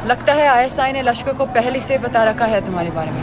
लगता है आईएसआई ने लश्कर को पहले से बता रखा है तुम्हारे बारे में।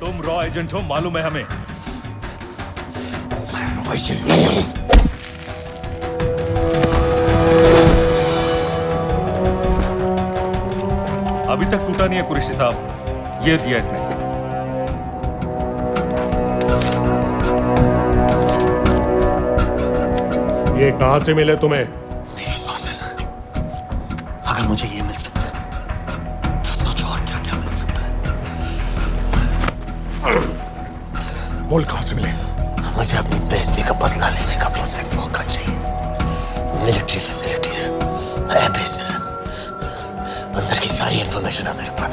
तुम रॉ एजेंट हो, मालूम है हमें। मैं रॉ एजेंट नहीं हूं। अभी तक टूटा नहीं है कुरैशी साहब, ये दिया इसने। ये कहां से मिले तुम्हें? मेरी सॉसेस है। अगर मुझे ये मिल सकता है तो सोचो और क्या क्या मिल सकता है। बोल कहां से मिले? मुझे अपनी बेइज्जती का बदला लेने का बस एक मौका चाहिए। मिलिट्री फैसिलिटीज, एयर बेसेस, अंदर की सारी इंफॉर्मेशन है मेरे पास।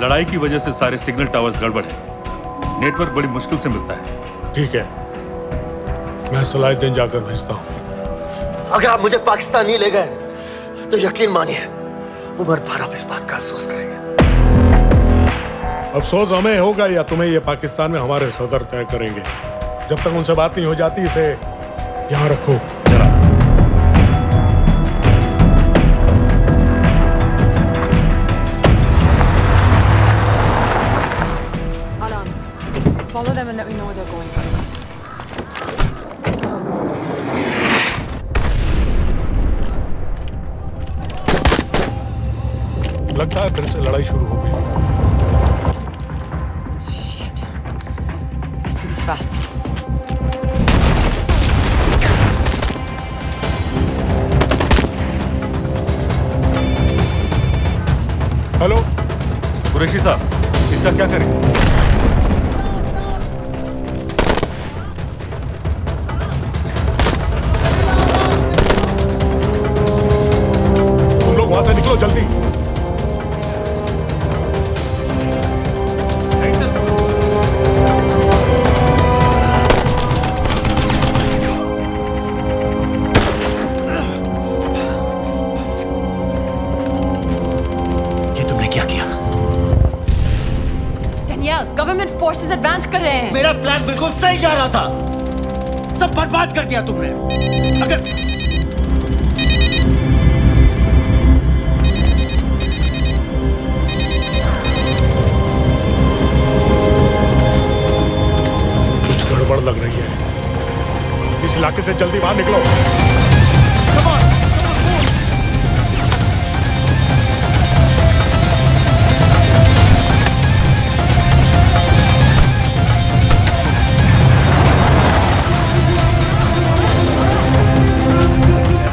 लड़ाई की वजह से सारे सिग्नल टावर्स गड़बड़ है, नेटवर्क बड़ी मुश्किल से मिलता है। ठीक है, मैं सलाहुद्दीन जाकर भेजता हूँ। अगर आप मुझे पाकिस्तान नहीं ले गए तो यकीन मानिए उम्र भर आप इस बात का अफसोस करेंगे। अफसोस हमें होगा या तुम्हें? ये पाकिस्तान में हमारे सदर तय करेंगे। जब तक उनसे बात नहीं हो जाती इसे यहाँ रखो। जरा Follow them and let me know where they're going. लगता है फिर से लड़ाई शुरू हो गई। Shit. Let's do this fast. Hello Qureshi साहब, इसका क्या करें? वहां से निकलो जल्दी। ये तुमने क्या किया? Danielle, गवर्नमेंट फोर्सेस एडवांस कर रहे हैं। मेरा प्लान बिल्कुल सही जा रहा था, सब बर्बाद कर दिया तुमने। अगर गड़बड़ लग रही है, इस इलाके से जल्दी बाहर निकलो।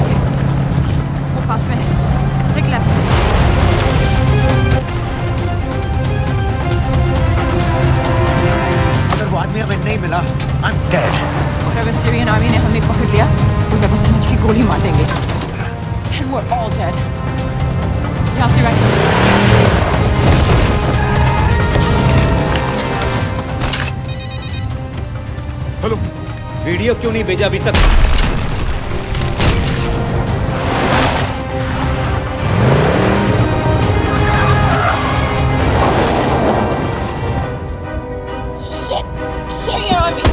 ओके, वो पास में है। Take left. वो आदमी हमें नहीं मिला, I'm dead। और अगर सीरियन आर्मी ने हमें पकड़ लिया तो वे बस समझ के गोली मार देंगे। Then we're all dead। यहाँ से राइट। हेलो, वीडियो क्यों नहीं भेजा अभी तक? Syrian army!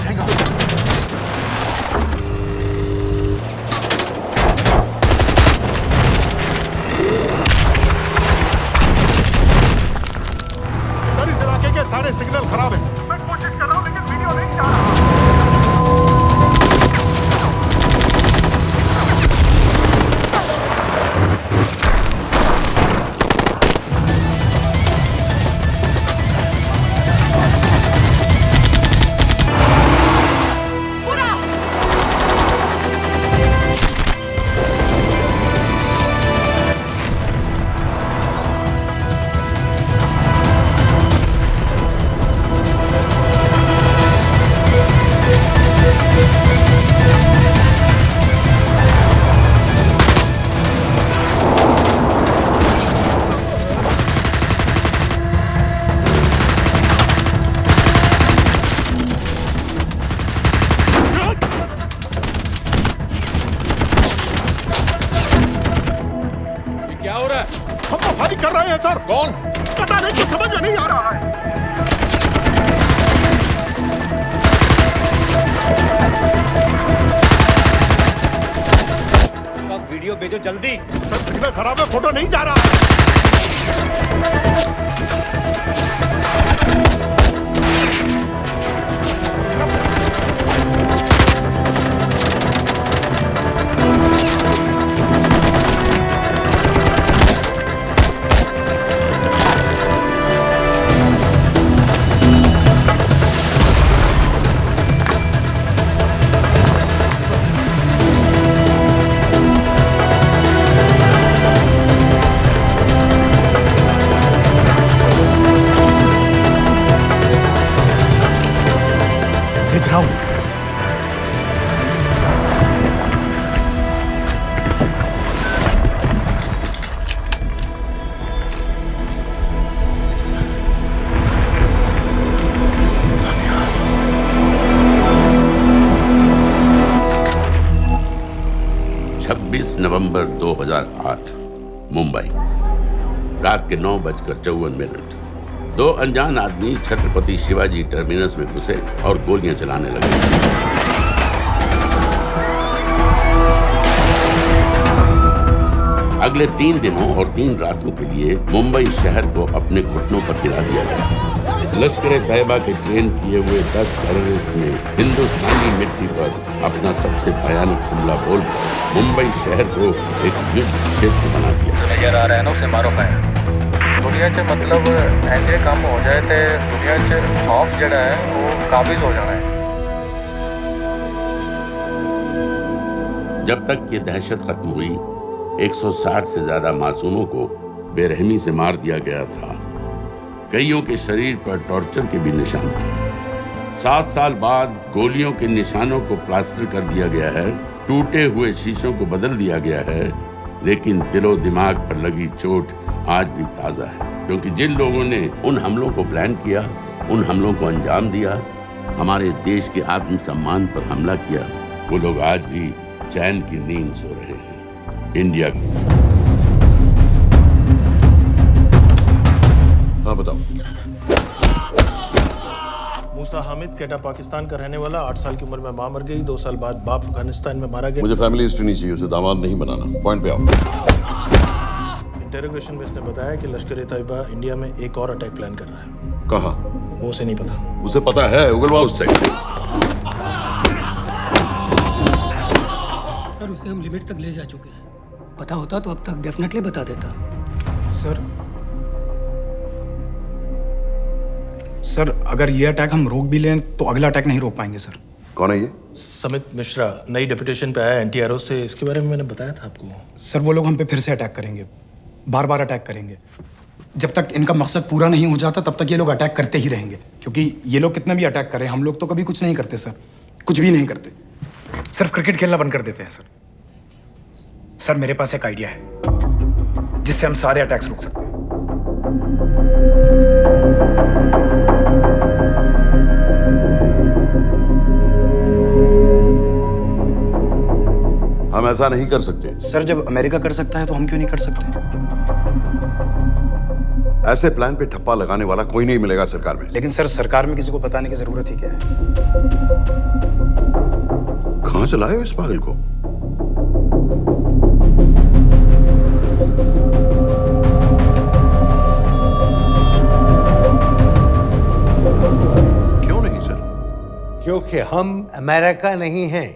Hang on। है सर। कौन? पता नहीं, कुछ समझ में नहीं आ रहा है। वीडियो भेजो जल्दी। सर सिग्नल खराब है, फोटो नहीं जा रहा है। भेज रहा हूं। नवंबर 2008 मुंबई, रात के 9:54। दो अनजान आदमी छत्रपति शिवाजी टर्मिनस में घुसे और गोलियां चलाने लगे। अगले 3 दिनों और 3 रातों के लिए मुंबई शहर को अपने घुटनों पर गिरा दिया गया। लश्कर-ए-तैयबा के ट्रेन किए हुए 10 टेररिस्ट ने हिंदुस्तानी मिट्टी पर अपना सबसे भयानक हमला बोलकर मुंबई शहर को एक युद्ध क्षेत्र बना दिया। नजर आ रहा है ना, उसे मारो पाए दुनिया च मतलब ऐसे काम हो जाए तो दुनिया च खौफ जड़ा है वो काबिज हो जाना है। जब तक ये दहशत खत्म हुई, 160 से ज्यादा मासूमों को बेरहमी से मार दिया गया था। कईयों के शरीर पर टॉर्चर के भी निशान थे। 7 साल बाद गोलियों के निशानों को प्लास्टर कर दिया गया है, टूटे हुए शीशों को बदल दिया गया है, लेकिन दिलो दिमाग पर लगी चोट आज भी ताजा है। क्योंकि जिन लोगों ने उन हमलों को प्लान किया, उन हमलों को अंजाम दिया, हमारे देश के आत्मसम्मान पर हमला किया, वो लोग आज भी चैन की नींद सो रहे हैं। इंडिया। हाँ बताओ। मूसा हामिद, कैटा पाकिस्तान का रहने वाला, 8 साल की उम्र में मां मर गई, 2 साल बाद बाप अफगानिस्तान में मारा गया। मुझे फैमिली हिस्ट्री नहीं चाहिए, उसे दामाद नहीं बनाना। पॉइंट पे आओ। इंटरोगेशन में इसने बताया कि लश्कर-ए-तैयबा इंडिया में एक और अटैक प्लान कर रहा है। कहाँ? वो उसे नहीं पता। उसे पता है, उगलवा उससे। सर उसे हम लिमिट तक ले जा चुके हैं। पता होता तो अब तक डेफिनेटली बता देता। सर अगर ये अटैक हम रोक भी लें तो अगला अटैक नहीं रोक पाएंगे सर। कौन है ये? समित मिश्रा, नई डेपुटेशन पे आया एनटीआरओ से। इसके बारे में मैंने बताया था आपको। सर वो लोग हम पे फिर से अटैक करेंगे, बार बार अटैक करेंगे। जब तक इनका मकसद पूरा नहीं हो जाता तब तक ये लोग अटैक करते ही रहेंगे। क्योंकि ये लोग कितना भी अटैक करें, हम लोग तो कभी कुछ नहीं करते सर, कुछ भी नहीं करते। सिर्फ क्रिकेट खेलना बंद कर देते हैं सर। सर मेरे पास एक आइडिया है जिससे हम सारे अटैक्स रोक सकते हैं। हम ऐसा नहीं कर सकते। सर जब अमेरिका कर सकता है तो हम क्यों नहीं कर सकते? ऐसे प्लान पे ठप्पा लगाने वाला कोई नहीं मिलेगा सरकार में। लेकिन सर सरकार में किसी को बताने की जरूरत ही क्या है? कहां से लाए हो इस पागल को? क्यों नहीं सर? क्योंकि हम अमेरिका नहीं हैं।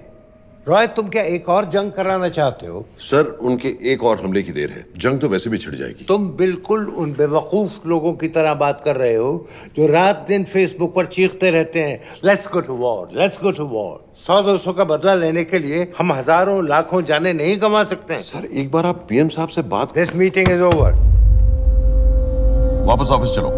रॉय, तुम क्या एक और जंग कराना चाहते हो? सर उनके एक और हमले की देर है, जंग तो वैसे भी छिड़ जाएगी। तुम बिल्कुल उन बेवकूफ लोगों की तरह बात कर रहे हो जो रात दिन फेसबुक पर चीखते रहते हैं, let's go to war, let's go to war. 100-200 का बदला लेने के लिए हम हजारों लाखों जाने नहीं कमा सकते हैं। सर एक बार आप पीएम साहब से बात। This meeting is over. वापस ऑफिस चलो।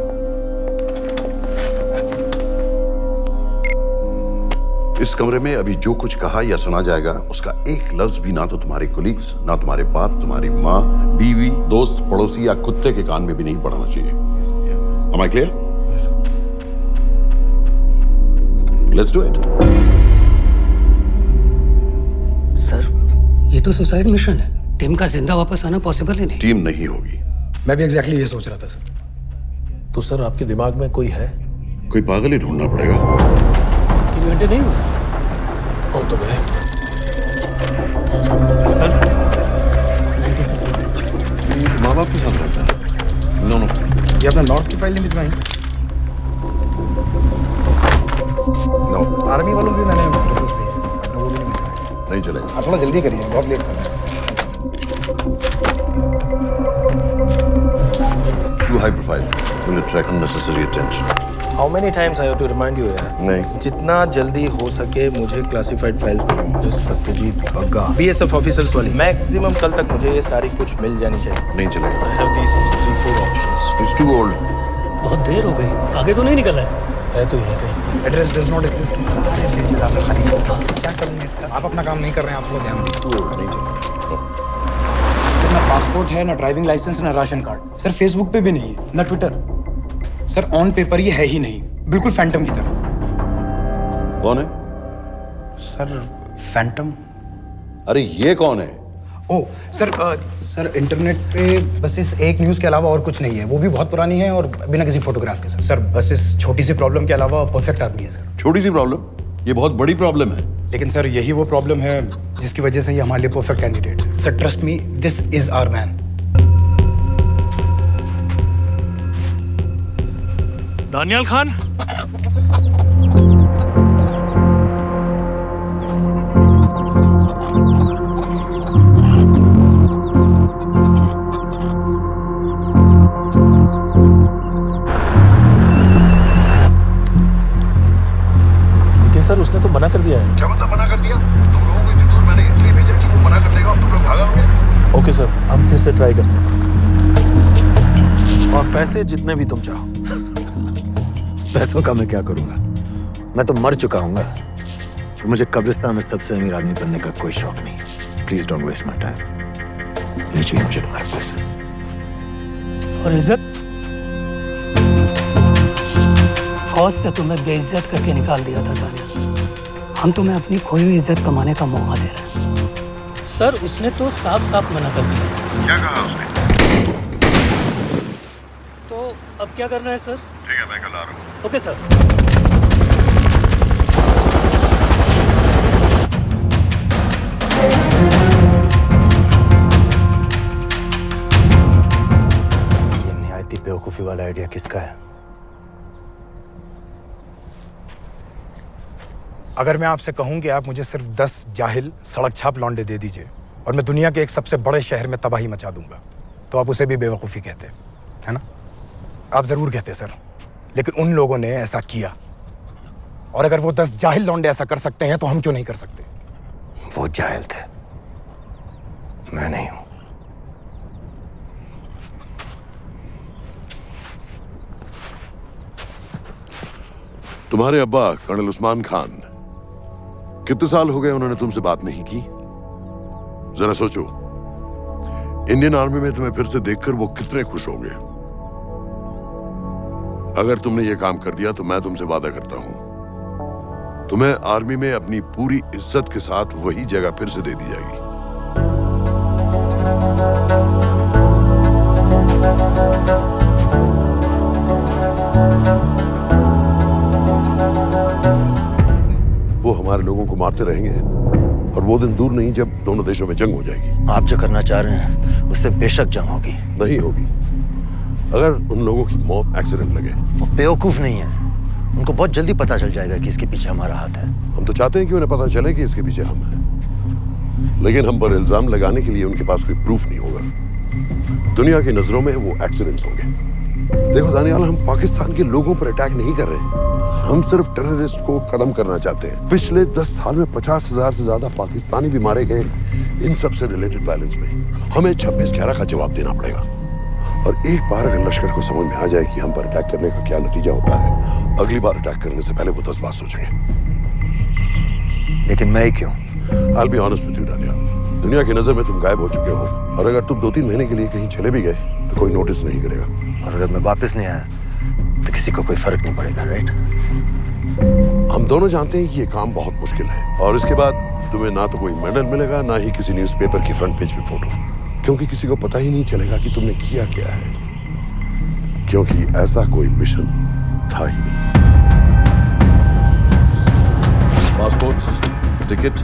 इस कमरे में अभी जो कुछ कहा या सुना जाएगा उसका एक लफ्ज भी ना तो तुम्हारे कोलीग्स, ना तुम्हारे बाप, तुम्हारी माँ, बीवी, दोस्त, पड़ोसी या कुत्ते के कान में भी नहीं पड़ना चाहिए। Am I clear? Yes, sir. Let's do it. Sir ये तो सुसाइड मिशन है। टीम का जिंदा वापस आना पॉसिबल ही नहीं। टीम नहीं होगी, मैं भी एग्जैक्टली ये सोच रहा था सर। तो सर आपके दिमाग में कोई है? कोई पागल ही ढूंढना पड़ेगा। 3 घंटे नहीं हुए? हो तो गए। माँ बाप के साथ रहता है? नो ये अपना नॉर्थ की फाइल नहीं भिजवाई? नो। आर्मी वालों भी मैंने रिक्वेस्ट भेजी थी, आपने वो भी नहीं भिजवाई। नहीं चलेगा। आप थोड़ा जल्दी करिए, बहुत लेट कर रहे हैं। Too high profile. Will attract unnecessary attention. How many times I have to remind you यार? नहीं। जितना जल्दी हो सके मुझे क्लासिफाइड फाइल्स भेजो। जो सत्यजीत बग्गा BSF ऑफिसर्स वाली मैक्सिमम कल तक मुझे ये सारी कुछ मिल जानी चाहिए। नहीं चलेगा। I have these 3-4 options. It's too old. बहुत देर हो गई, आगे तो नहीं निकला है तो ये कहीं एड्रेस डज नॉट एग्जिस्ट। सारे पेजेस आपने खाली छोड़ दिए। क्या करूँगा इसका? आप अपना काम नहीं कर रहे हैं, आप थोड़ा ध्यान दीजिए। Too old. नहीं चलेगा। सर, ना पासपोर्ट है, ना ड्राइविंग लाइसेंस, ना राशन कार्ड। सर फेसबुक पे भी नहीं है, ना ट्विटर। सर ऑन पेपर ये है ही नहीं, बिल्कुल फैंटम की तरह। कौन है? Sir Phantom? अरे ये कौन है? ओ सर, सर इंटरनेट पे बस इस एक न्यूज़ के अलावा और कुछ नहीं है, वो भी बहुत पुरानी है और बिना किसी फोटोग्राफ के। सर बस इस छोटी सी प्रॉब्लम के अलावा परफेक्ट आदमी है सर। छोटी सी प्रॉब्लम? ये बहुत बड़ी प्रॉब्लम है। लेकिन सर यही वो प्रॉब्लम है जिसकी वजह से ये हमारे लिए परफेक्ट कैंडिडेट है। Sir trust me, this is our man. Daniyal Khan. लेकिन सर उसने तो मना कर दिया है। क्या मतलब मना कर दिया? तुम लोगों को इतनी दूर मैंने इसलिए भेजा कि वो मना कर देगा और तुम लोग भागोगे। ओके सर, हम फिर से ट्राई करते हैं। और पैसे जितने भी तुम चाहो। पैसों का मैं क्या करूंगा? मैं तो मर चुका हूंगा। तो मुझे कब्रिस्तान में सबसे अमीर आदमी बनने का कोई शौक नहीं। Please don't waste my time. ये चाहिए मुझे तुम्हारे पैसे। और इज्जत? फौज से तुम्हें बेइज्जत करके निकाल दिया था दानिया। हम तुम्हें अपनी खोई हुई इज्जत कमाने का मौका दे रहे हैं। सर उसने तो साफ साफ मना कर दिया। क्या कहा उसने? तो अब क्या करना है सर? ठीक है, मैं कल आ रहा हूँ। Okay sir. ये निहायती बेवकूफी वाला आइडिया किसका है? अगर मैं आपसे कहूं कि आप मुझे सिर्फ 10 जाहिल सड़क छाप लौंडे दे दीजिए और मैं दुनिया के एक सबसे बड़े शहर में तबाही मचा दूंगा, तो आप उसे भी बेवकूफ़ी कहते, है ना? आप ज़रूर कहते सर, लेकिन उन लोगों ने ऐसा किया। और अगर वो 10 जाहिल लौंडे ऐसा कर सकते हैं तो हम क्यों नहीं कर सकते? वो जाहिल थे, मैं नहीं हूं। तुम्हारे अब्बा कर्नल उस्मान खान, कितने साल हो गए उन्होंने तुमसे बात नहीं की? जरा सोचो, इंडियन आर्मी में तुम्हें फिर से देखकर वो कितने खुश होंगे। अगर तुमने ये काम कर दिया तो मैं तुमसे वादा करता हूं, तुम्हें आर्मी में अपनी पूरी इज्जत के साथ वही जगह फिर से दे दी जाएगी। वो हमारे लोगों को मारते रहेंगे और वो दिन दूर नहीं जब दोनों देशों में जंग हो जाएगी। आप जो करना चाह रहे हैं उससे बेशक जंग होगी। नहीं होगी। अगर उन लोगों की मौत एक्सीडेंट लगे। वो बेवकूफ नहीं है, उनको बहुत जल्दी पता चल जाएगा कि इसके पीछे हमारा हाथ है। हम तो चाहते हैं कि उन्हें पता चले कि इसके पीछे हम हैं, लेकिन हम पर इल्जाम लगाने के लिए उनके पास कोई प्रूफ नहीं होगा। दुनिया की नजरों में वो एक्सीडेंट्स होंगे। देखो दानियाल, हम पाकिस्तान के लोगों पर अटैक नहीं कर रहे, हम सिर्फ टेररिस्ट को खत्म करना चाहते हैं। पिछले 10 साल में 50,000 से ज्यादा पाकिस्तानी भी मारे गए इन सब से रिलेटेड वायलेंस में। हमें 26/11 का जवाब देना पड़ेगा। और एक बार अगर लश्कर को समझ में आ जाए कि हम पर अटैक करने का क्या नतीजा होता है, अगली बार अटैक करने से पहले वो 10 बार सोचेंगे। लेकिन मैं क्यों? I'll be honest with you, Daniyal, दुनिया की नजर में तुम गायब हो चुके हो, और अगर तुम 2-3 महीने के लिए कहीं चले भी गए तो कोई नोटिस नहीं करेगा। और अगर मैं वापस नहीं आया तो किसी को कोई फर्क नहीं पड़ेगा, राइट? हम दोनों जानते हैं कि ये काम बहुत मुश्किल है, और इसके बाद तुम्हें ना तो कोई मेडल मिलेगा, ना ही किसी न्यूज़पेपर की फ्रंट पेज पे फोटो। क्योंकि किसी को पता ही नहीं चलेगा कि तुमने किया क्या है, क्योंकि ऐसा कोई मिशन था ही नहीं। पासपोर्ट्स, टिकट,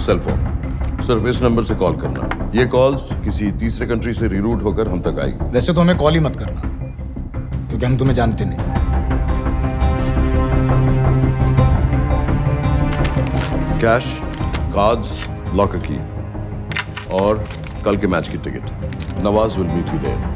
सेलफोन, सिर्फ इस नंबर से कॉल करना। ये कॉल्स किसी तीसरे कंट्री से रीरूट होकर हम तक आएगी। वैसे तो हमें कॉल ही मत करना, क्योंकि हम तुम्हें जानते नहीं। कैश, कार्ड्स, लॉकर की और कल के मैच की ticket. Nawaz will meet you there.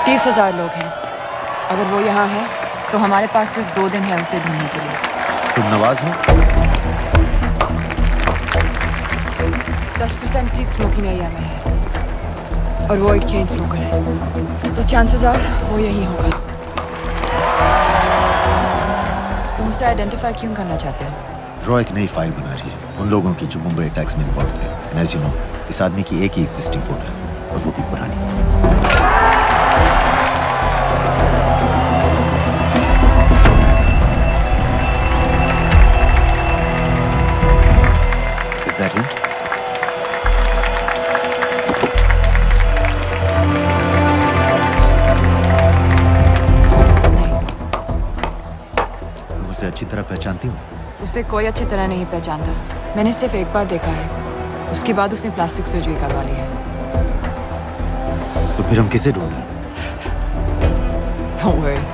तीस 30,000 लोग हैं। अगर वो यहाँ है तो हमारे पास सिर्फ 2 दिन है उसे ढूंढने के लिए। तुम नवाज हो? 10% सीट स्मोकिंग एरिया में है और वो एक चेन स्मोकर है, तो चांसेस आर वो यही होगा। तुम उसे आइडेंटिफाई क्यों करना चाहते हो? रॉ एक नई फाइल बना रही है उन लोगों की जो मुंबई अटैक्स में इन्वॉल्व थे। एंड एज यू नो, इस आदमी की एक ही एग्जिस्टिंग फोटो है और वो भी पुरानी। Is that him? तुम उसे अच्छी तरह पहचानती हो? उसे कोई अच्छी तरह नहीं पहचानता। मैंने सिर्फ एक बार देखा है, उसके बाद उसने प्लास्टिक सर्जरी करवा ली है। तो फिर हम किसे ढूंढ रहे हैं? Don't worry.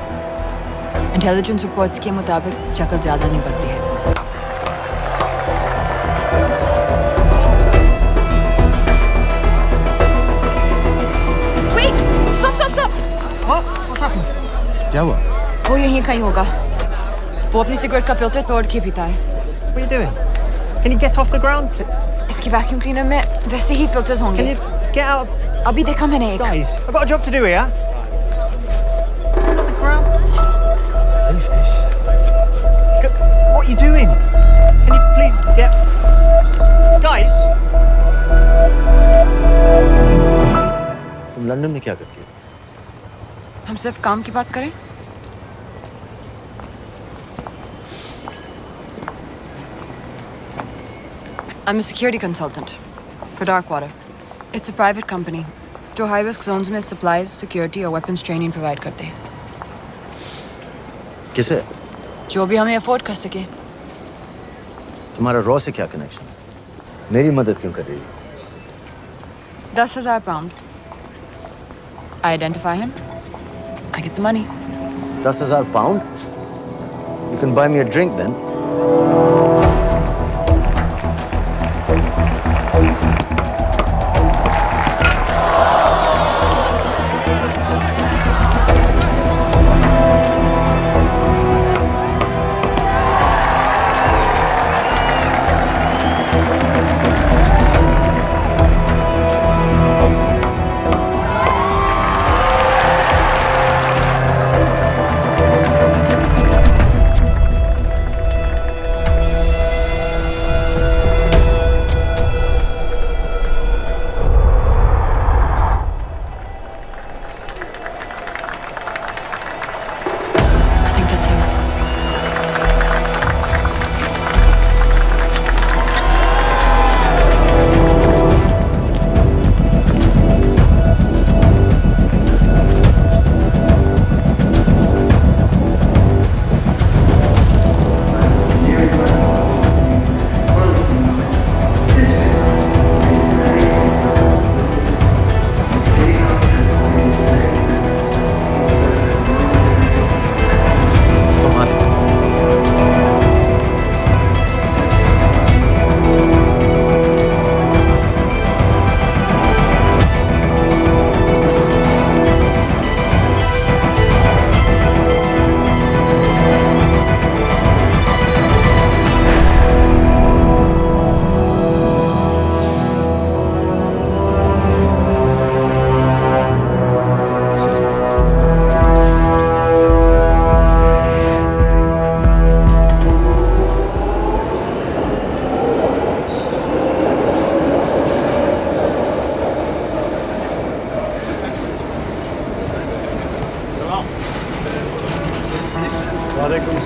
इंटेलिजेंस रिपोर्ट्स के मुताबिक शक्ल ज्यादा नहीं बदली है। Wait! Stop! What's happened? क्या हुआ? वो यहीं कहीं होगा। वो अपनी सिगरेट का फिल्टर तोड़ के पीता है। What are you doing? Can you get off the ground? इसकी वैक्यूम क्लीनर में वैसे ही फिल्टर्स होंगे। Can you get out? अभी देखा मैंने एक। Guys, I've got a job to do here. The ground. Leave this. What are you doing? Can you please get... Guys! तुम London में क्या करती हो? हम सिर्फ काम की बात करें? I'm a security consultant for Darkwater. It's a private company जो high risk zones में supplies, security और weapons training provide करते हैं। किसे? जो भी हमें afford कर सके। तुम्हारा रॉ से क्या कनेक्शन? मेरी मदद क्यों कर रही है? 10,000 pound. I identify him. I get the money. 10,000 pound? You can buy me a drink then.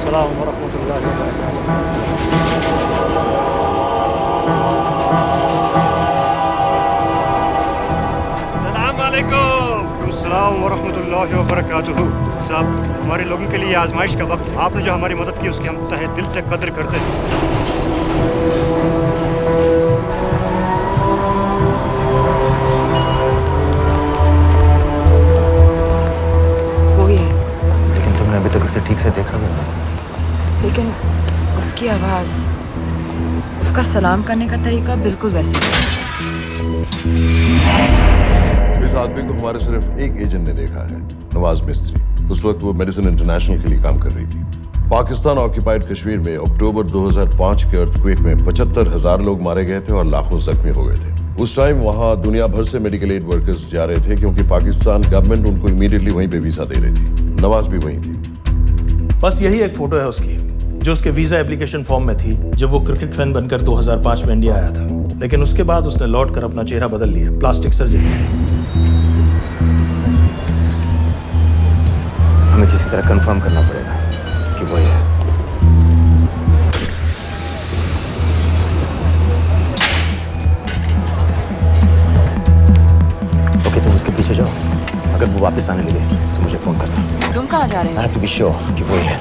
अस्सलाम वरहमतुल्लाहि वबरकातुहू। साहब, हमारे लोगों के लिए आजमाइश का वक्त है। आपने जो हमारी मदद की उसकी हम तहे दिल से कद्र करते हैं। वो ही है, लेकिन तुमने अभी तक उसे ठीक से देखा भी नहीं। लेकिन उसकी आवाज, उसका सलाम करने का तरीका बिल्कुल वैसे ही है। इस आदमी को हमारे सिर्फ एक एजेंट ने देखा है, नवाज मिस्त्री। उस वक्त वो मेडिसिन इंटरनेशनल के लिए काम कर रही थी। पाकिस्तान ऑक्यूपाइड कश्मीर में अक्टूबर 2005 के अर्थक्वेक में 75,000 लोग मारे गए थे और लाखों जख्मी हो गए थे। उस टाइम वहां दुनिया भर से मेडिकल एड वर्कर्स जा रहे थे क्योंकि पाकिस्तान गवर्नमेंट उनको इमीडिएटली वहीं पे वीजा दे रही थी। नवाज भी वहीं थी। बस यही एक फोटो है उसकी, जो उसके वीजा एप्लीकेशन फॉर्म में थी जब वो क्रिकेट फैन बनकर 2005 में इंडिया आया था। लेकिन उसके बाद उसने लौट कर अपना चेहरा बदल लिया, प्लास्टिक सर्जरी। हमें किसी तरह कंफर्म करना पड़ेगा कि वो है। ओके, तुम उसके पीछे जाओ। अगर वो वापस आने लगे तो मुझे फोन करना। तुम कहाँ जा रहे हो? I have to be sure कि वो है।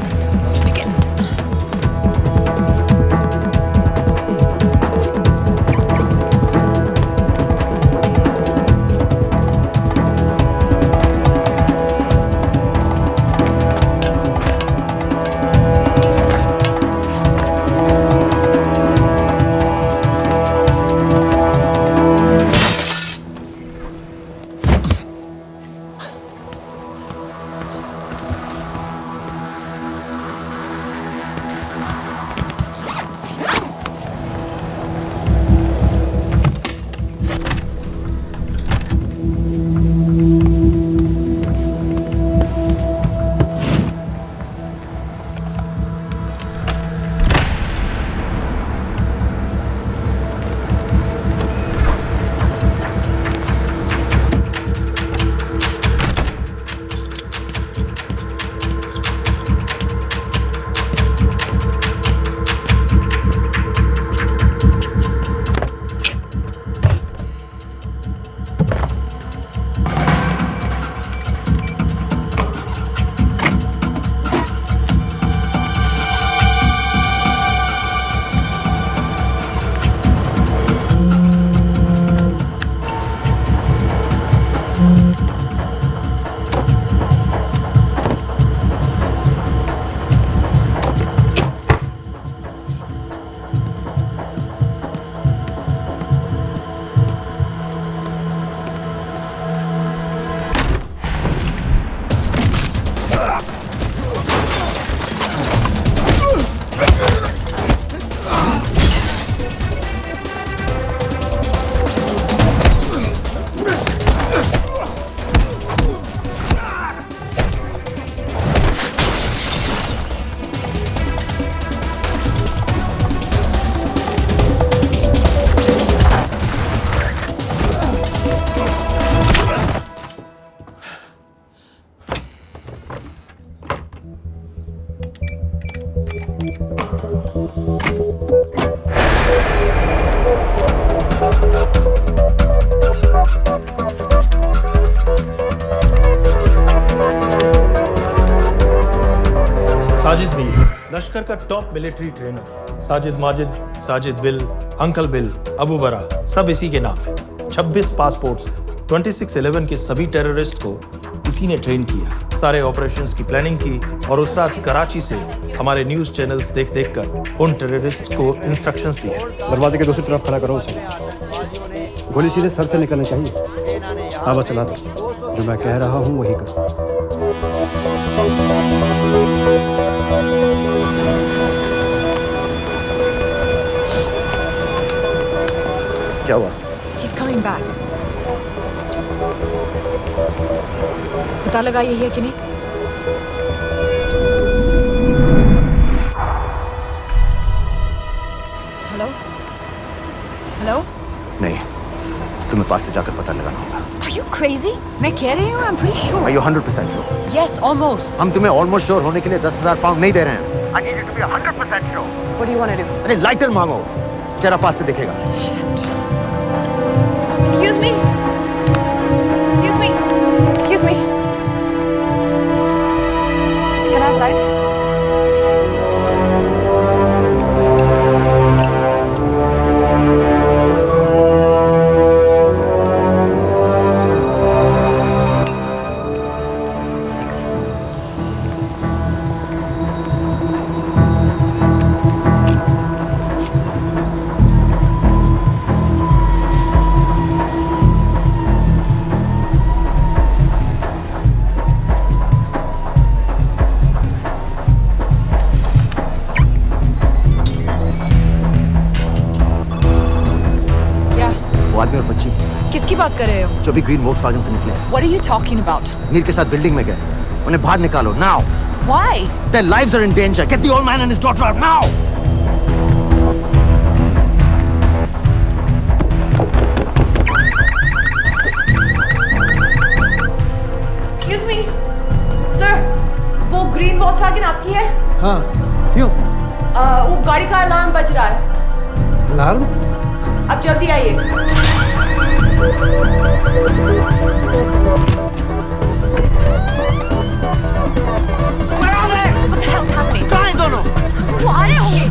साजिद मीर, लश्कर का top military trainer. Sajid Majid, Sajid bill, uncle bill, Abu बरा, सब इसी के नाम है। 26 पासपोर्ट्स हैं। 26/11 के सभी टेररिस्ट को इसी ने ट्रेन किया, सारे ऑपरेशंस की प्लानिंग की और उस रात कराची से हमारे न्यूज चैनल्स देख देख कर उन टेररिस्ट को इंस्ट्रक्शंस दिए। दरवाजे के दूसरी तरफ खड़ा करो उसे। गोली सीधे सर से निकलनी चाहिए। हाँ बस चला दो, जो मैं कह रहा हूँ वही करो। क्या हुआ? He's coming back. पता लगा ये है कि नहीं? हेलो? हेलो? नहीं, तुम्हें पास से जाकर पता लगाना होगा। Are you crazy? मैं कह रही हूँ, I'm pretty sure. Are you 100% sure? Yes, almost. हम तुम्हें ऑलमोस्ट श्योर होने के लिए 10,000 पाउंड नहीं दे रहे हैं। I need you to be 100% sure. What do you want to do? अरे लाइटर मांगो, चेहरा पास से दिखेगा। Excuse me? Excuse me? Excuse me? Can I have light? Thanks. Yeah. वो आदमी और बच्ची किसकी बात कर रहे हो? जो भी ग्रीन वोक्सवैगन से निकले, What are you talking about? Mir के साथ बिल्डिंग में गए, उन्हें बाहर निकालो now. Why? Their lives are in danger. Get the old man and his daughter out now. Excuse me? Sir, वो ग्रीन वॉक्सवैगन आपकी है? हाँ, क्यों? वो गाड़ी का अलार्म बज रहा है। अलार्म? आप जल्दी आइए। What the hell's happening? कहाँ हैं दोनों? वो आ रहे होंगे।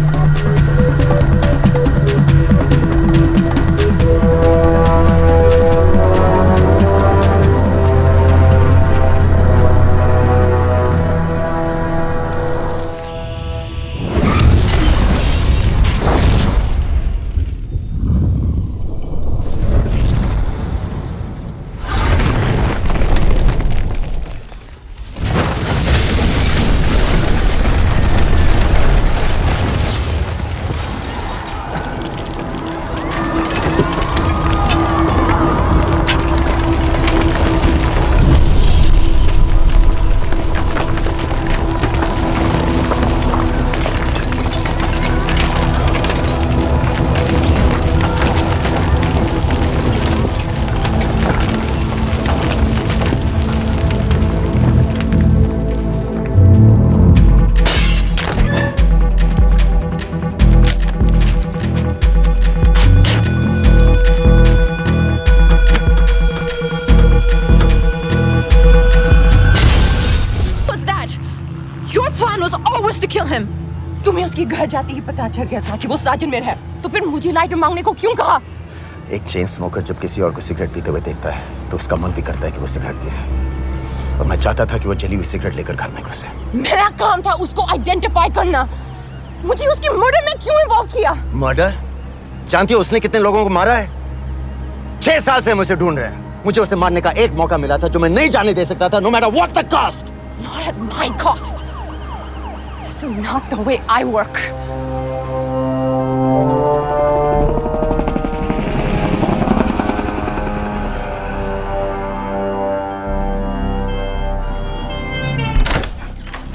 Your plan was always to kill him. तुम्हें उसके घर जाते ही पता चल गया था कि वो साजन में है, तो फिर मुझे लाइटर मांगने को क्यों कहा? एक चेन स्मोकर जब किसी और को सिगरेट पीते हुए देखता है तो उसका मन भी करता है कि वो सिगरेट पिए, और मैं चाहता था कि वो जली हुई सिगरेट लेकर घर में घुसे। मेरा काम था उसको आइडेंटिफाई करना। मुझे उसके मर्डर में क्यों इन्वॉल्व किया? मर्डर? जानती हो उसने कितने लोगों को मारा है? 6 साल से हम उसे ढूंढ रहे हैं। मुझे उसे मारने का एक मौका मिला था जो मैं नहीं जाने दे सकता था, no matter what the cost. Not at my cost. This is not the way I work.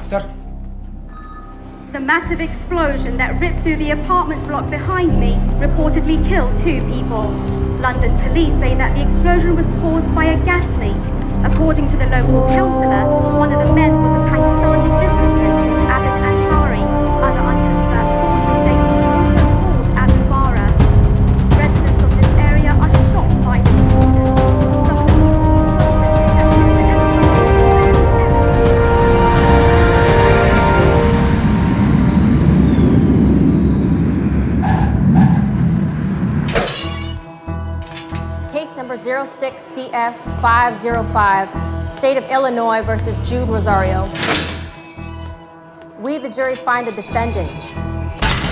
Sir. The massive explosion that ripped through the apartment block behind me reportedly killed 2 people. London police say that the explosion was caused by a gas leak. According to the local councillor, one of the men was a Pakistani businessman called Abid Ansari. Other unconfirmed sources say he was also called Abu Bara. Residents of this area are shocked by this incident. Some of the people who spoke say that Mr. Case number 06CF505, State of Illinois versus Jude Rosario. We, the jury, find the defendant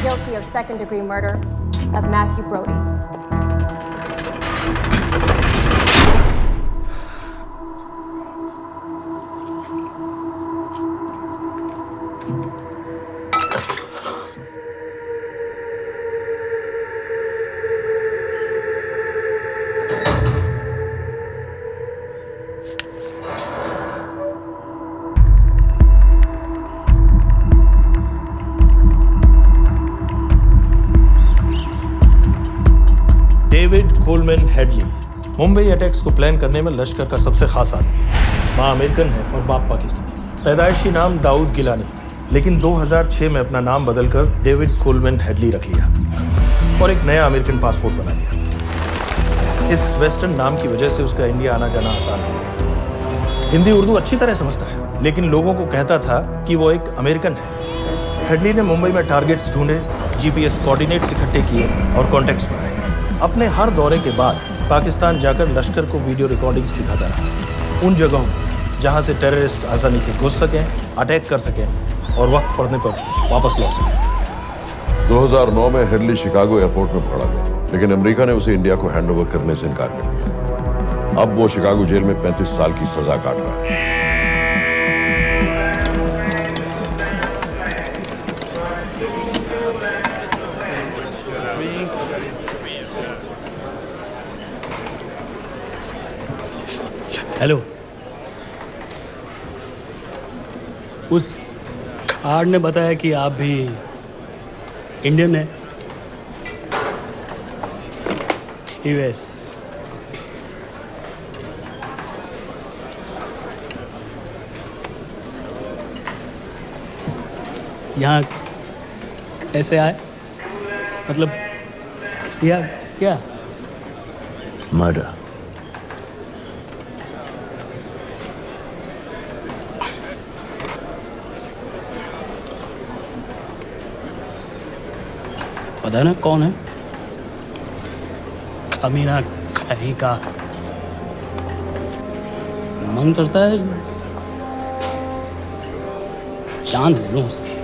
guilty of second-degree murder of Matthew Brody. David Coleman Headley Mumbai attacks को plan करने में लश्कर का सबसे खास आदमी। माँ American है और बाप पाकिस्तानी। पैदाइशी नाम दाऊद गिलानी। लेकिन 2006 में अपना नाम बदलकर डेविड कोलमैन हेडली रख लिया और एक नया अमेरिकन पासपोर्ट बना लिया। इस वेस्टर्न नाम की वजह से उसका इंडिया आना जाना आसान है। हिंदी उर्दू अच्छी तरह समझता है, लेकिन लोगों को कहता था कि वो एक अमेरिकन है। हेडली ने मुंबई में टारगेट्स ढूंढे, जीपीएस कोऑर्डिनेट्स इकट्ठे किए और कॉन्टैक्ट्स बनाए। अपने हर दौरे के बाद पाकिस्तान जाकर लश्कर को वीडियो रिकॉर्डिंग्स दिखाता रहा, उन जगहों जहां से टेररिस्ट आसानी से घुस सकें, अटैक कर सकें और वक्त पड़ने पर वापस लौट सकें। 2009 में हेडली शिकागो एयरपोर्ट में पकड़ा गया, लेकिन अमेरिका ने उसे इंडिया को हैंडओवर करने से इनकार कर दिया। अब वो शिकागो जेल में 35 साल की सजा काट रहा है। हेलो, उस कार्ड ने बताया कि आप भी इंडियन है। यूएस। यहाँ कैसे आए? मतलब क्या क्या? मर्डर। पता है ना कौन है? अमीना कहीं का। मन करता है जान ले लूं उसकी।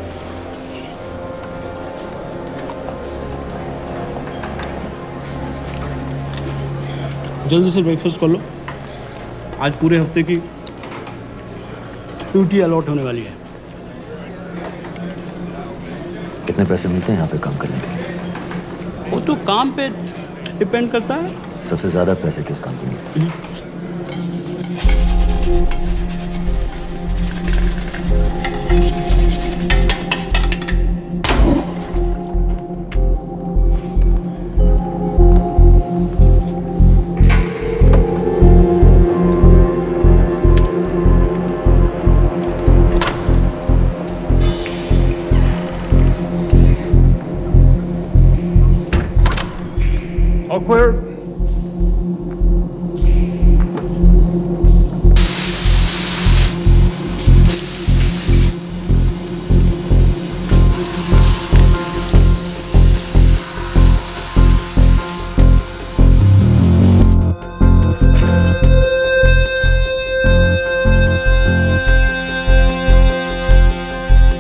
जल्दी से ब्रेकफास्ट कर लो, आज पूरे हफ्ते की ड्यूटी अलॉट होने वाली है। कितने पैसे मिलते हैं यहाँ पे काम करने के लिए? वो तो काम पे डिपेंड करता है। सबसे ज्यादा पैसे किस काम पे मिलते हैं? All clear?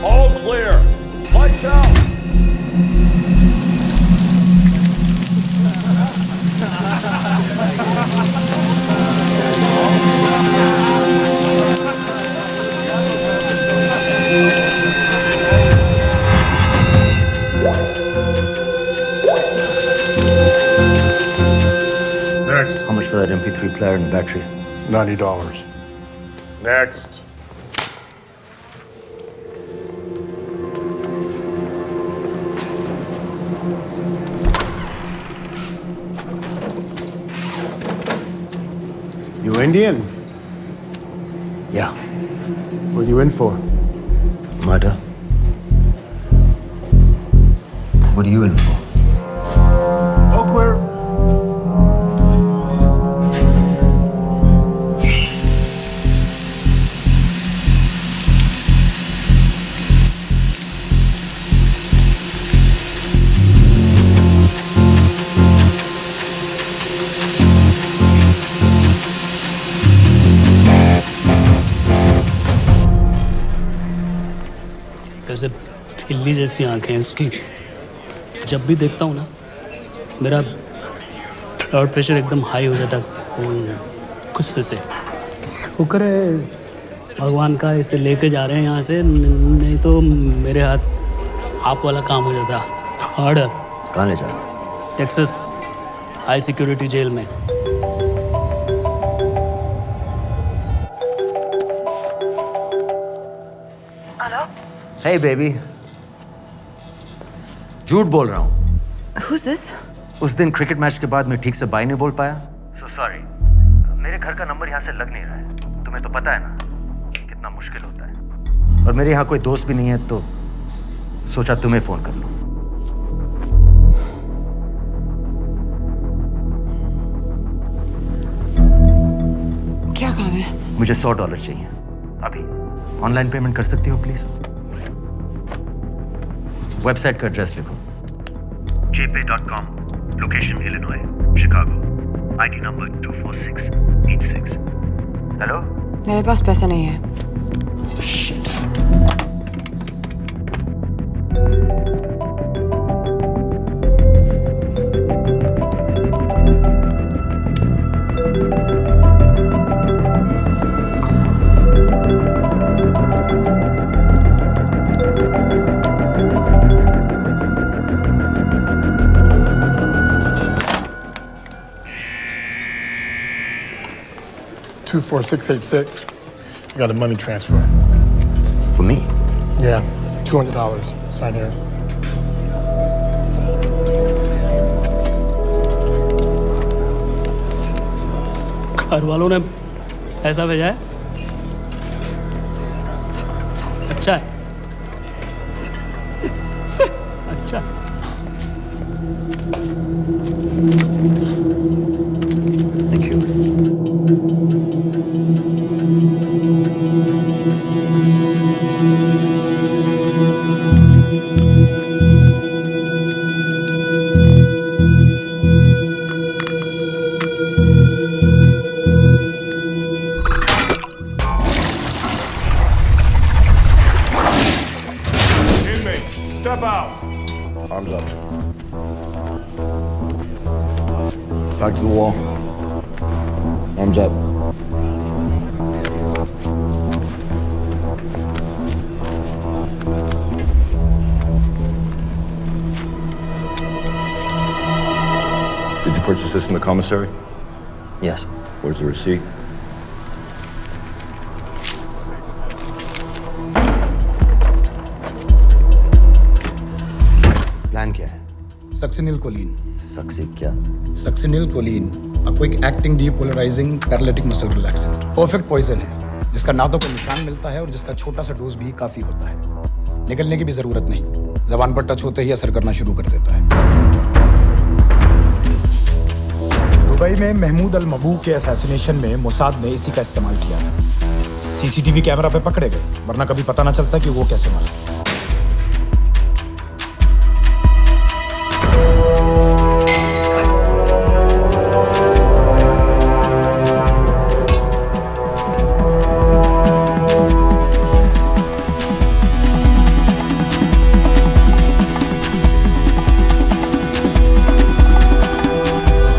All clear. Lights out. Next. How much for that MP3 player and battery? $90. Next. You Indian? Yeah. What are you in for? Murder. What are you in for? All clear. कैसे बिल्ली जैसी आंखें हैं उसकी। जब भी देखता हूँ ना, मेरा ब्लड प्रेशर एकदम हाई हो जाता है गुस्से से। शुक्र है भगवान का इसे लेके जा रहे हैं यहाँ से, नहीं तो मेरे हाथ आप वाला काम हो जाता। ऑर्डर। कहाँ ले जा रहे हो? टेक्सास हाई सिक्योरिटी जेल में। Hey baby. झूठ बोल रहा हूँ। Who's this? उस दिन क्रिकेट मैच के बाद मैं ठीक से बाय नहीं बोल पाया। So sorry. मेरे घर का नंबर यहाँ से लग नहीं रहा है। तुम्हें तो पता है ना कितना मुश्किल होता है। और मेरे यहाँ कोई दोस्त भी नहीं है, तो सोचा तुम्हें फोन कर लूं। क्या काम है? मुझे $100 चाहिए अभी। ऑनलाइन पेमेंट कर सकती हो प्लीज? वेबसाइट का एड्रेस लिखो। jpay.com, location Illinois, Chicago, ID number 24686. Hello? मेरे पास पैसे नहीं है। Shit. $24686. I got a money transfer. For me? Yeah, $200. Sign here. घर वालों ने पैसा भेजा है? अच्छा है। अच्छा। Thank you. Inmates, step out. Arms up. Back to the wall. Arms up. Did you purchase this in the commissary? Yes. Where's the receipt? Plan क्या है? Succinylcholine. सक्सी क्या? Succinylcholine, a quick acting depolarizing paralytic muscle relaxant. Perfect poison है, जिसका ना तो कोई निशान मिलता है और जिसका छोटा सा डोज भी काफी होता है। निकलने की भी जरूरत नहीं, जबान पर टच होते ही असर करना शुरू कर देता है। दुबई में महमूद अल मबू के असैसिनेशन में मोसाद ने इसी का इस्तेमाल किया था। सीसीटीवी कैमरा पे पकड़े गए, वरना कभी पता ना चलता कि वो कैसे मारा।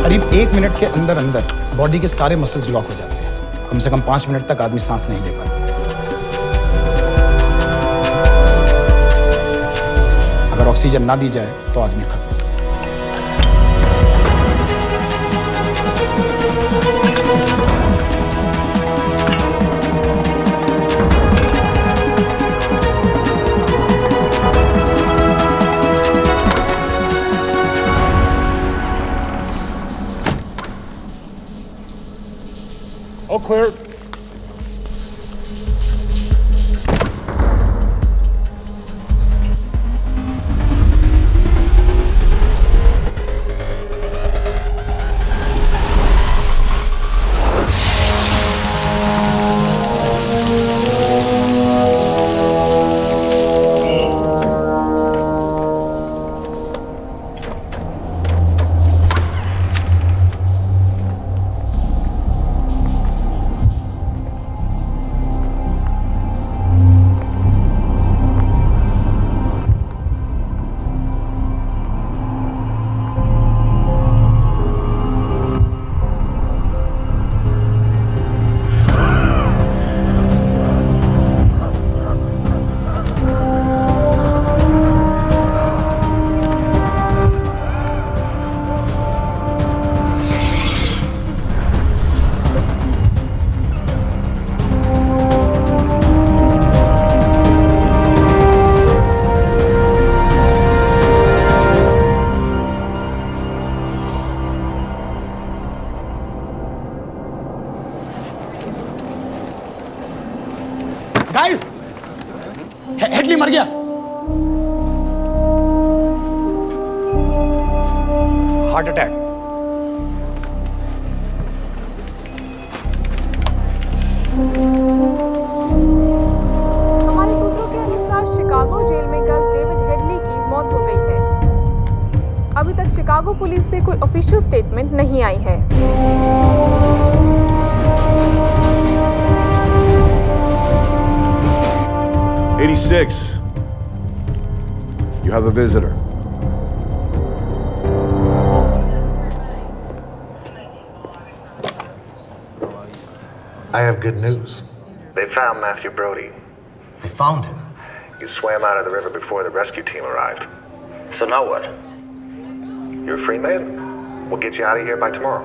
करीब 1 मिनट के अंदर अंदर बॉडी के सारे मसल्स लॉक हो जाते हैं। कम से कम 5 मिनट तक आदमी सांस नहीं ले पाता। अगर ऑक्सीजन ना दी जाए तो आदमी खत्म। All clear. हेडली मर गया। Heart attack. हमारे सूत्रों के अनुसार शिकागो जेल में कल डेविड हेडली की मौत हो गई है। अभी तक शिकागो पुलिस से कोई ऑफिशियल स्टेटमेंट नहीं आई है। 86. You have a visitor. I have good news. They found Matthew Brody. They found him. He swam out of the river before the rescue team arrived. So now what? You're a free man. We'll get you out of here by tomorrow.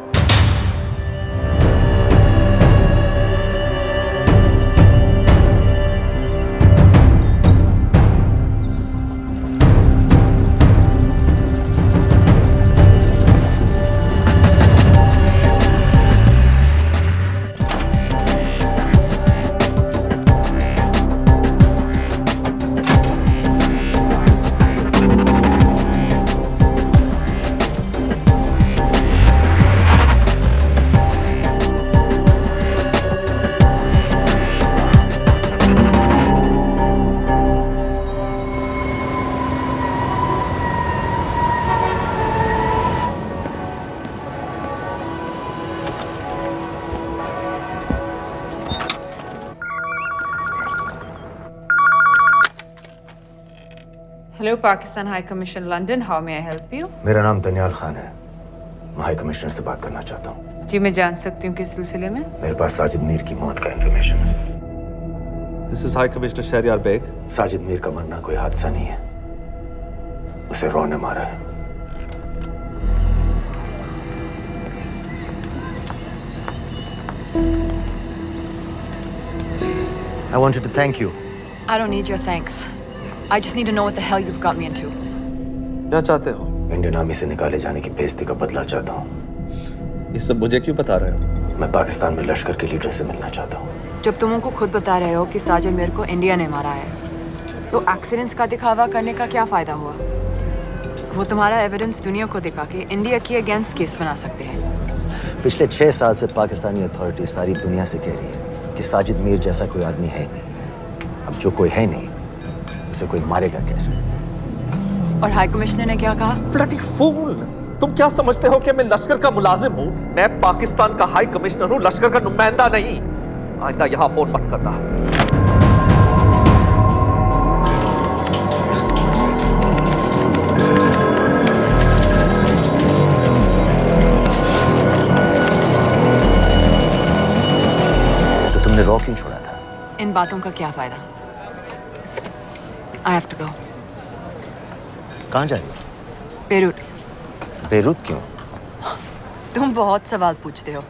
Hello, Pakistan High Commission, London. How may I help you? मेरा नाम दनियाल खान है। मैं high commissioner से बात करना चाहता हूँ। जी मैं जान सकती हूँ किस सिलसिले में? मेरे पास साजिद मीर की मौत का इंफॉर्मेशन है। This is High Commissioner Shahryar Beg. Sajid Mir का मरना कोई हादसा नहीं है। उसे रॉ ने मारा है। I wanted to thank you. I don't need your thanks. I just need to know what the hell you've got me into. क्या चाहते हो? इंडियन आर्मी से निकाले जाने की बेइज्जती का बदला चाहता हूँ। ये सब मुझे क्यों बता रहे हो? मैं पाकिस्तान में लश्कर के लीडर से मिलना चाहता हूँ। जब तुम उनको खुद बता रहे हो कि साजिद मीर को इंडिया ने मारा है, तो एक्सीडेंट्स का दिखावा करने का क्या फायदा हुआ? वो तुम्हारा एविडेंस दुनिया को दिखा के इंडिया की अगेंस्ट केस बना सकते हैं। पिछले 6 साल से पाकिस्तानी अथॉरिटी सारी दुनिया से कह रही है कि साजिद मीर जैसा कोई आदमी है नहीं। अब जो कोई है नहीं, उसे कोई मारेगा कैसे? और हाई कमिश्नर ने क्या कहा? Bloody fool! तुम क्या समझते हो कि मैं लश्कर का मुलाजिम हूँ? मैं पाकिस्तान का हाई कमिश्नर हूँ, लश्कर का नुमाइंदा नहीं। आइंदा यहाँ फोन मत करना। तो तुमने रॉ क्यों छोड़ा था? इन बातों का क्या फायदा? I have to go. कहाँ जा रही हो? बेरूट। बेरूत क्यों? तुम बहुत सवाल पूछते हो।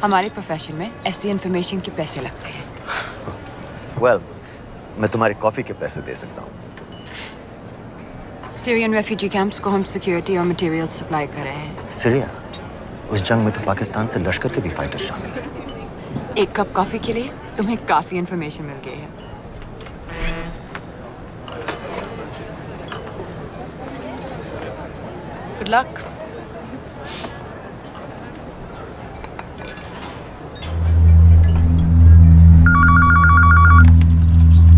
हमारे प्रोफेशन में ऐसी इन्फॉर्मेशन के पैसे लगते हैं। Well, मैं तुम्हारे कॉफी के पैसे दे सकता हूँ। सीरियन रेफ्यूजी कैंप्स को हम सिक्योरिटी और मटेरियल्स सप्लाई कर रहे हैं। सीरिया? उस जंग में तो पाकिस्तान से लश्कर के भी फाइटर शामिल हैं। एक कप कॉफी के लिए तुम्हें काफी इन्फॉर्मेशन मिल गई है। Good luck.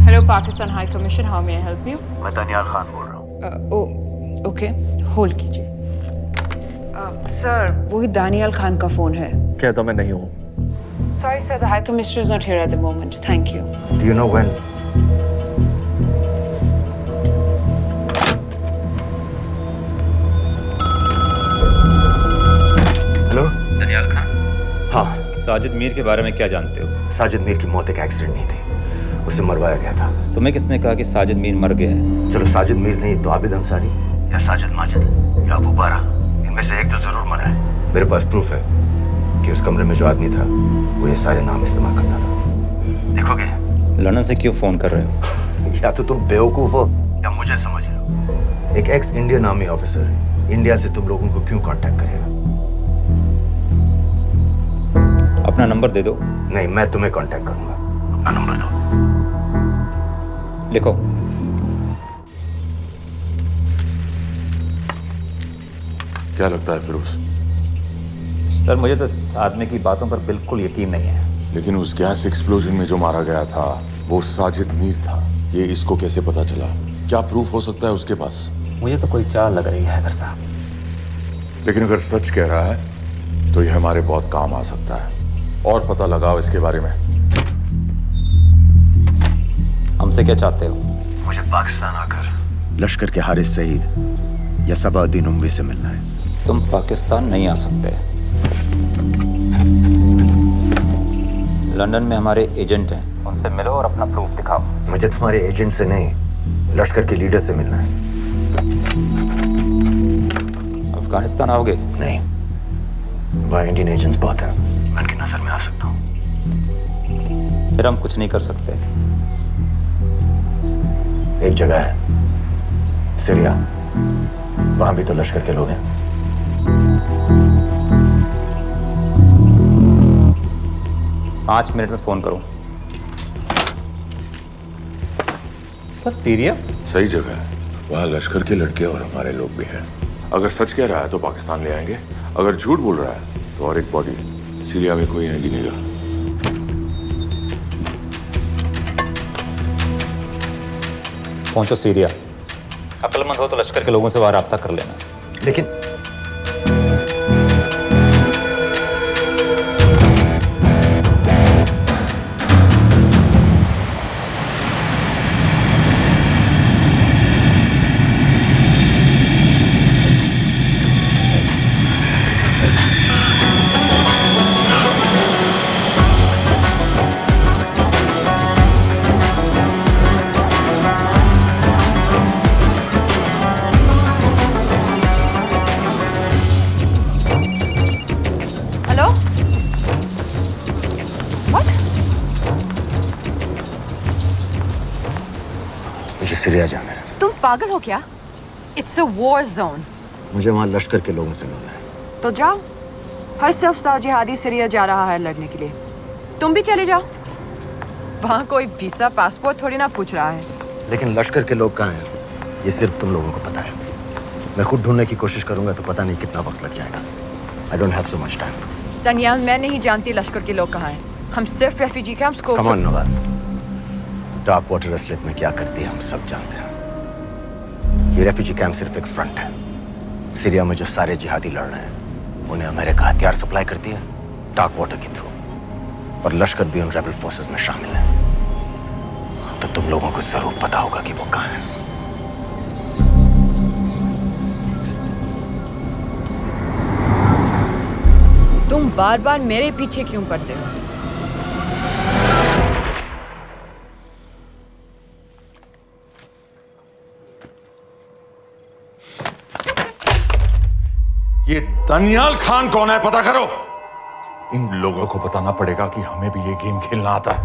Hello, Pakistan High Commission. How may I help you? मैं दनियाल खान बोल रहा हूँ। ओके, होल्ड कीजिए। सर, वही दानियाल खान का फोन है। कहता मैं नहीं हूँ। Sorry, sir. The High Commissioner is not here at the moment. Thank you. Do you know when? Hello? Daniyal Khan? हाँ। साजिद मीर के बारे में क्या जानते हो? साजिद मीर की मौत एक एक्सीडेंट नहीं थी, उसे मरवाया गया था। तुम्हें किसने कहा कि साजिद मीर मर गया है? चलो साजिद मीर नहीं तो आबिद अंसारी या साजिद माजिद या अबू बारा, इनमें से एक तो जरूर मरा है। मेरे पास प्रूफ है कि उस कमरे में जो आदमी था वो ये सारे नाम इस्तेमाल करता था। देखोगे? लंदन से क्यों फोन कर रहे हो? या तो तुम बेवकूफ हो या मुझे समझ लो। एक x Indian army officer India से तुम लोगों को क्यों कांटेक्ट करेगा? अपना नंबर दे दो। नहीं, मैं तुम्हें कांटेक्ट करूंगा। अपना नंबर दो। लिखो। क्या लगता है फिरोज? सर मुझे तो इस आदमी की बातों पर बिल्कुल यकीन नहीं है। लेकिन उस गैस एक्सप्लोजन में जो मारा गया था वो साजिद मीर था। ये इसको कैसे पता चला? क्या प्रूफ हो सकता है उसके पास? मुझे तो कोई चाल लग रही है हैदर साहब। लेकिन अगर सच कह रहा है तो ये हमारे बहुत काम आ सकता है। और पता लगाओ इसके बारे में। हमसे क्या चाहते हो? मुझे पाकिस्तान आकर लश्कर के हारिस सईद या सबाउद्दीन उमवी से मिलना है। तुम पाकिस्तान नहीं आ सकते। लंदन में हमारे एजेंट हैं, उनसे मिलो और अपना प्रूफ दिखाओ। मुझे तुम्हारे एजेंट से नहीं, लश्कर के लीडर से मिलना है। अफगानिस्तान आओगे? नहीं, वहाँ इंडियन एजेंट्स बहुत हैं, मैं उनकी नजर में आ सकता हूँ। फिर हम कुछ नहीं कर सकते। एक जगह है सीरिया, वहां भी तो लश्कर के लोग हैं। पाँच मिनट में फोन करूं। सर सीरिया सही जगह है, वहाँ लश्कर के लड़के और हमारे लोग भी हैं। अगर सच कह रहा है तो पाकिस्तान ले आएंगे, अगर झूठ बोल रहा है तो और एक बॉडी सीरिया में कोई नहीं गिनेगा। पहुंचो सीरिया। अक्लमंद हो तो लश्कर के लोगों से वहां राब्ता कर लेना। लेकिन सीरिया जाना है। तुम पागल हो क्या? It's a war zone. मुझे वहाँ लश्कर के लोगों से मिलना है। तो जाओ, हर सफ़ जिहादी सीरिया जा रहा है लड़ने के लिए। तुम भी चले जाओ, वहाँ कोई वीसा पासपोर्ट थोड़ी ना पूछ रहा है। लेकिन लश्कर के लोग कहाँ हैं, ये सिर्फ तुम लोगों को पता है। मैं खुद ढूंढने की कोशिश करूंगा तो पता नहीं कितना वक्त लग जाएगा। I don't have so much time. Daniyal, मैं नहीं जानती लश्कर के लोग कहाँ हैं। हम सिर्फ रेफ्यूजी कैंप्स को। Come on Nawaz, dark water असलियत में क्या करती है हम सब जानते हैं। ये रेफ्यूजी कैंप सिर्फ एक फ्रंट है। सीरिया में जो सारे जिहादी लड़ रहे हैं उन्हें अमेरिका हथियार सप्लाई करती है डार्क वाटर के थ्रू, और लश्कर भी उन रेबल फोर्सेस में शामिल है। तो तुम लोगों को जरूर पता होगा कि वो कहाँ है। तुम बार बार मेरे पीछे क्यों पड़ते हो? ये दनियाल खान कौन है, पता करो। इन लोगों को बताना पड़ेगा कि हमें भी ये गेम खेलना आता है।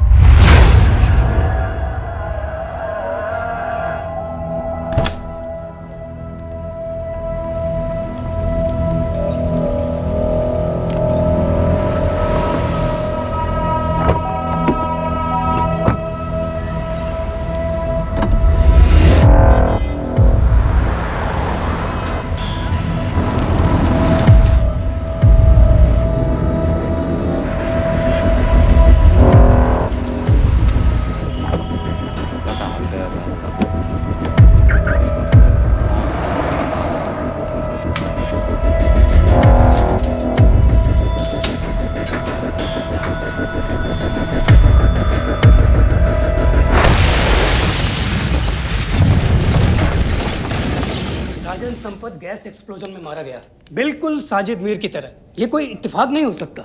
संपत गैस एक्सप्लोजन में मारा गया, बिल्कुल साजिद मीर की तरह। ये कोई इत्तेफाक नहीं हो सकता।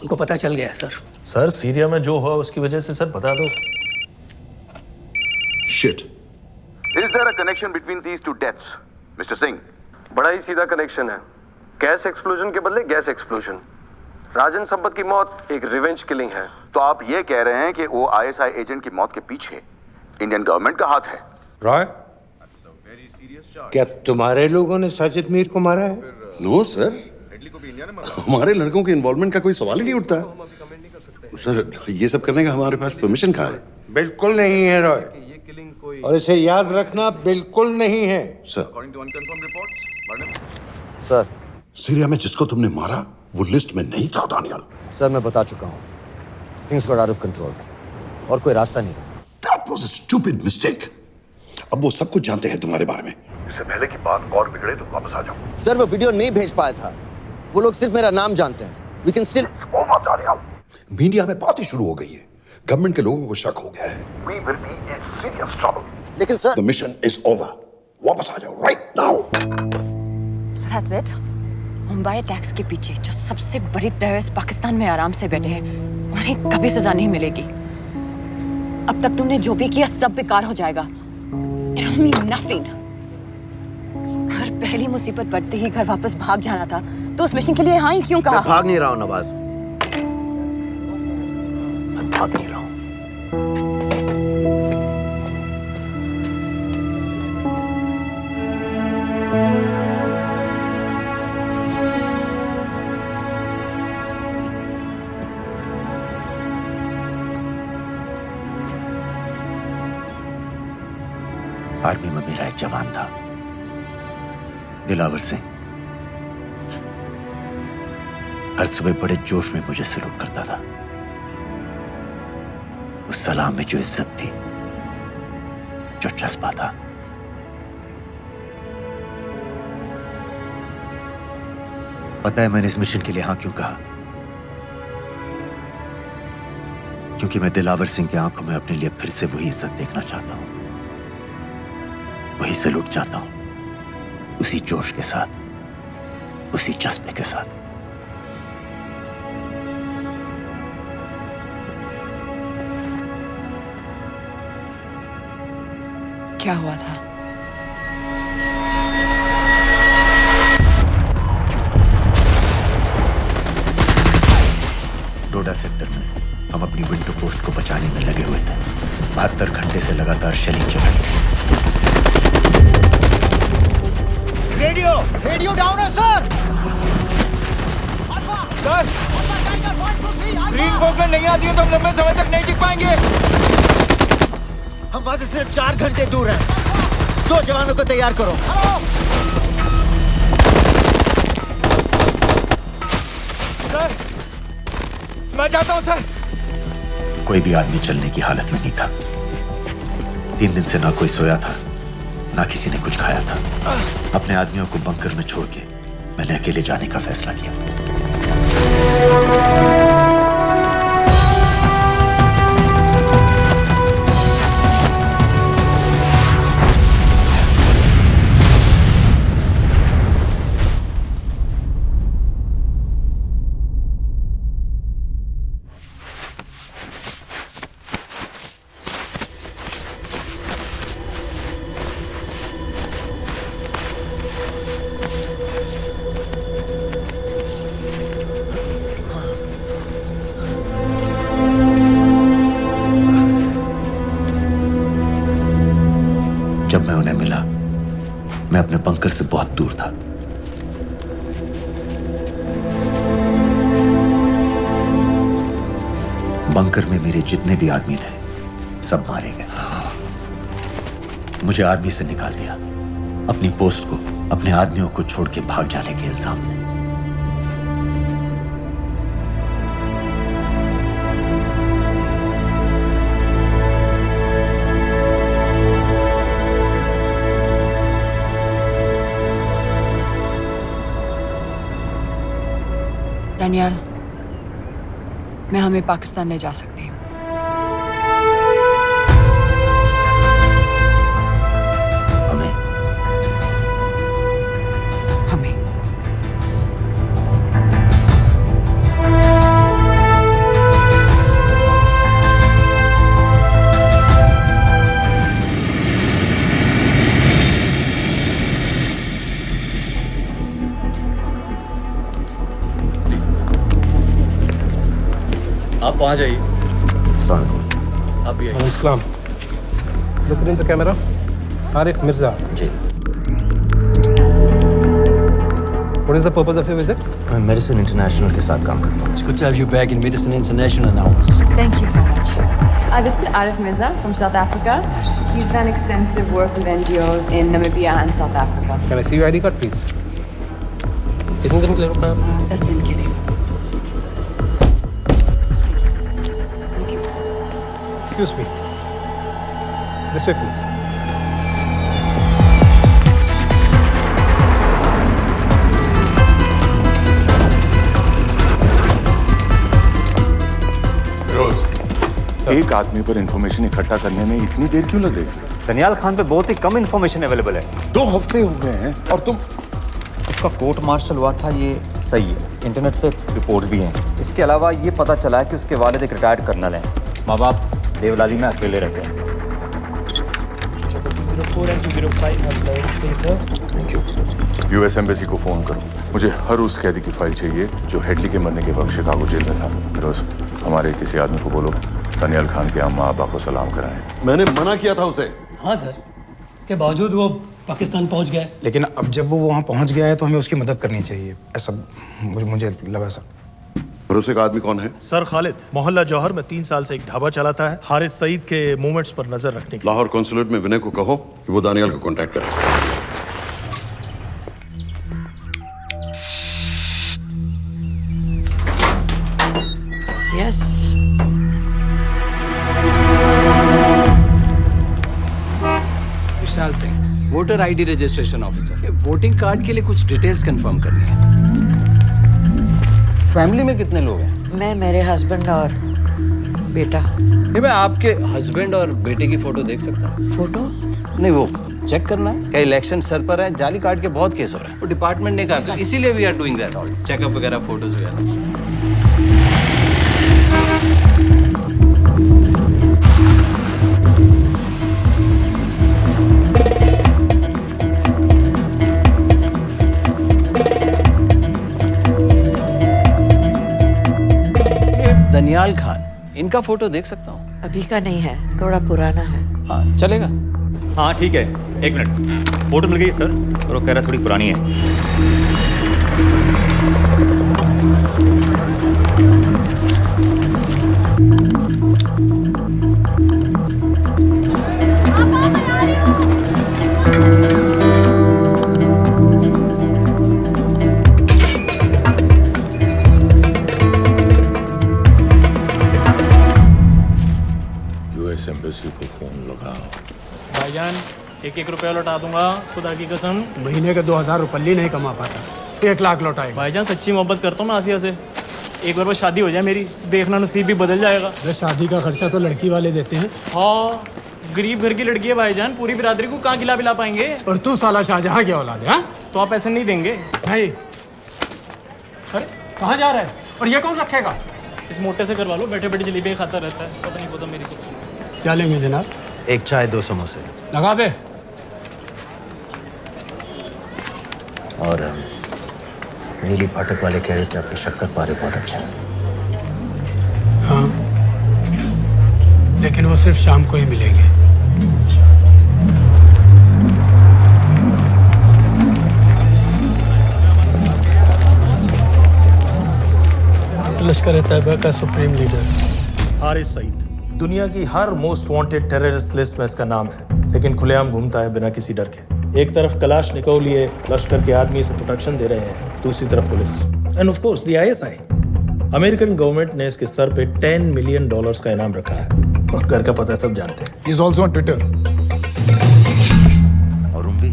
उनको पता चल गया है सर। सर सीरिया में जो हुआ उसकी वजह से सर बता दो। Shit. Is there a connection between these two deaths, Mr. Singh? बड़ा ही सीधा कनेक्शन है। गैस एक्सप्लोजन के बदले गैस एक्सप्लोजन। राजन संपत की मौत एक रिवेंज किलिंग है। तो आप ये कह रहे हैं कि वो आईएसआई एजेंट की मौत के पीछे इंडियन गवर्नमेंट का हाथ है? रॉय, क्या तुम्हारे लोगों ने साजिद मीर को मारा है? नो सर, हमारे लड़कों के इन्वॉल्वमेंट का कोई सवाल ही नहीं उठता। सर ये सब करने का हमारे पास परमिशन कहाँ है? बिल्कुल नहीं है रॉय। और इसे याद रखना बिल्कुल नहीं है। सर, सर, सीरिया में जिसको तुमने मारा वो लिस्ट में नहीं था दानियल। सर मैं बता चुका हूँ, things got out of control और कोई रास्ता नहीं था। That was a stupid mistake. अब वो सब कुछ जानते हैं तुम्हारे बारे में। इससे पहले की बात और बिगड़े तो वापस आ जाओ। सर वो वीडियो नहीं भेज पाया था, वो लोग सिर्फ मेरा नाम जानते हैं। We can still... मीडिया में बात ही शुरू हो गई है, गवर्नमेंट के लोगों को शक हो गया है। We will be in serious trouble. लेकिन sir, The mission is over. वापस आ जाओ right now. So that's it? Mumbai attacks के पीछे जो सबसे बड़ी टेररिस्ट पाकिस्तान में आराम से बैठे हैं, उन्हें कभी सजा नहीं मिलेगी। अब तक तुमने जो भी किया सब बेकार हो जाएगा। It'll mean nothing. अगर पहली मुसीबत पड़ते ही घर वापस भाग जाना था, तो उस मिशन के लिए हाँ ही क्यों कहा? मैं भाग नहीं रहा हूँ नवाज, मैं भाग नहीं रहा हूँ। आर्मी में मेरा एक जवान था, दिलावर सिंह। हर सुबह बड़े जोश में मुझे सलूट करता था। उस सलाम में जो इज्जत थी, जो जज्बा था, पता है मैंने इस मिशन के लिए हाँ क्यों कहा? क्योंकि मैं दिलावर सिंह की आंखों में अपने लिए फिर से वही इज्जत देखना चाहता हूं, वही सलूट चाहता हूं, उसी जोश के साथ, उसी जज्बे के साथ। क्या हुआ था? डोडा सेक्टर में हम अपनी विंडो पोस्ट को बचाने में लगे हुए थे। 72 घंटे से लगातार शेलिंग चल रही थी। रेडियो डाउन है सर। सर, ग्रीन फोकलैंड नहीं आती है तो हम लंबे समय तक नहीं टिक पाएंगे। हम वहां से सिर्फ 4 घंटे दूर हैं। 2 जवानों को तैयार करो। सर, मैं जाता हूं सर। कोई भी आदमी चलने की हालत में नहीं था। 3 दिन से ना कोई सोया था, ना किसी ने कुछ खाया था। अपने आदमियों को बंकर में छोड़ के मैंने अकेले जाने का फैसला किया। जब मैं उन्हें मिला, मैं अपने बंकर से बहुत दूर था। बंकर में मेरे जितने भी आदमी थे, सब मारे गए। मुझे आर्मी से निकाल दिया, अपनी पोस्ट को, अपने आदमियों को छोड़ के भाग जाने के इल्जाम में। डैनियल, मैं हमें पाकिस्तान ले जा सकती हूँ। हमें? हमें। आप वहाँ जाइए। आप भी आइए। Islam. Look in the camera. Arif Mirza. जी। What is the purpose of your visit? मैं मेडिसिन इंटरनेशनल के साथ काम करता हूँ. It's good to have you back in Medicine International now. Thank you so much. This is Arif Mirza from South Africa. He's done extensive work with NGOs in Namibia and South Africa. Can I see your ID card, please? कितने दिन के लिए रुकना है? 10 दिन के लिए. Excuse me. This way, please. एक आदमी पर इंफॉर्मेशन इकट्ठा करने में इतनी देर क्यों लग रही है? दनियाल खान पे बहुत ही कम इंफॉर्मेशन अवेलेबल है. 2 हफ्ते हो गए हैं और तुम. उसका कोर्ट मार्शल हुआ था, ये सही है. इंटरनेट पे रिपोर्ट भी हैं. इसके अलावा ये पता चला है कि उसके वालिद एक रिटायर्ड कर्नल हैं. माँ बाप देवलाली में अकेले रहते हैं. 204 and 205 has loaded. Stay, sir. Thank you. US embassy को फोन करो. मुझे हर उस कैदी की फाइल चाहिए जो हेडली के मरने के वक्त शिकागो जेल में था. फिरोज, हमारे किसी आदमी को बोलो दनियाल खान के अम्मा अब्बा को सलाम कराएं. मैंने मना किया था उसे. हाँ सर, इसके बावजूद वो पाकिस्तान पहुंच गया. लेकिन अब जब वो वहाँ पहुँच गया है तो हमें उसकी मदद करनी चाहिए. ऐसा मुझे लगा सर. भरोसे का आदमी कौन है? सर खालिद, मोहल्ला जौहर में 3 साल से एक ढाबा चलाता है. हारिस सईद के मूवमेंट्स पर नजर रखने के. लाहौर कॉन्सुलेट में विनय को कहो कि वो दानियाल को कांटेक्ट करे. Yes. Vishal Singh, voter ID registration officer. Voting card के लिए कुछ डिटेल्स कंफर्म करनी है. फैमिली में कितने लोग हैं? मैं, मेरे हस्बैंड और बेटा. मैं आपके हस्बैंड और बेटे की फोटो देख सकता हूँ? फोटो? नहीं, वो चेक करना है. क्या इलेक्शन सर पर है? जाली कार्ड के बहुत केस हो रहे हैं. वो डिपार्टमेंट ने कहा, इसीलिए we are doing that all. Checkup वगैरह, फोटोज वगैरह. दनियाल खान, इनका फोटो देख सकता हूँ? अभी का नहीं है, थोड़ा पुराना है. हाँ, चलेगा. हाँ ठीक है, 1 मिनट. फोटो मिल गई सर, और वो कह रहा थोड़ी पुरानी है. यूएस एम्बेसी को फोन लगाओ. भाईजान, 1-1 रुपया लौटा दूंगा, खुदा की कसम. महीने का 2000 रुपये नहीं कमा पाता. 1 लाख लौटाएगा. भाईजान सच्ची मोहब्बत करता हूँ मैं आसिया से. एक बार बस शादी हो जाए मेरी, देखना नसीब भी बदल जाएगा. अरे शादी का खर्चा तो लड़की वाले देते हैं. हाँ, गरीब घर की लड़की है भाईजान, पूरी बिरादरी को कहाँ खिला पिला पाएंगे. और तू साला शाहजहां की औलाद है. तो आप ऐसे नहीं देंगे? नहीं. अरे कहाँ जा रहा है? और ये कौन रखेगा? इस मोटे से करवा लो, बैठे बैठे जलेबी खाता रहता है. पता नहीं पता मेरी कुछ. क्या लेंगे जनाब? 1 चाय 2 समोसे. लगा बे. और नीली फाटक वाले कह रहे थे आपके शक्कर पारे बहुत अच्छा है. हाँ, लेकिन वो सिर्फ शाम को ही मिलेंगे. लश्कर तैयबा का सुप्रीम लीडर हारिस सईद. दुनिया की हर मोस्ट वांटेड टेररिस्ट लिस्ट में इसका नाम है, लेकिन खुलेआम घूमता है बिना किसी डर के. एक तरफ कलाशनिकोव लिए लश्कर के आदमी इसे प्रोटेक्शन दे रहे हैं, दूसरी तरफ police end of course the ISI. American government ने इसके सर पे $10 मिलियन का इनाम रखा है, और घर का पता सब जानते हैं. He is also on Twitter. और उम्वी,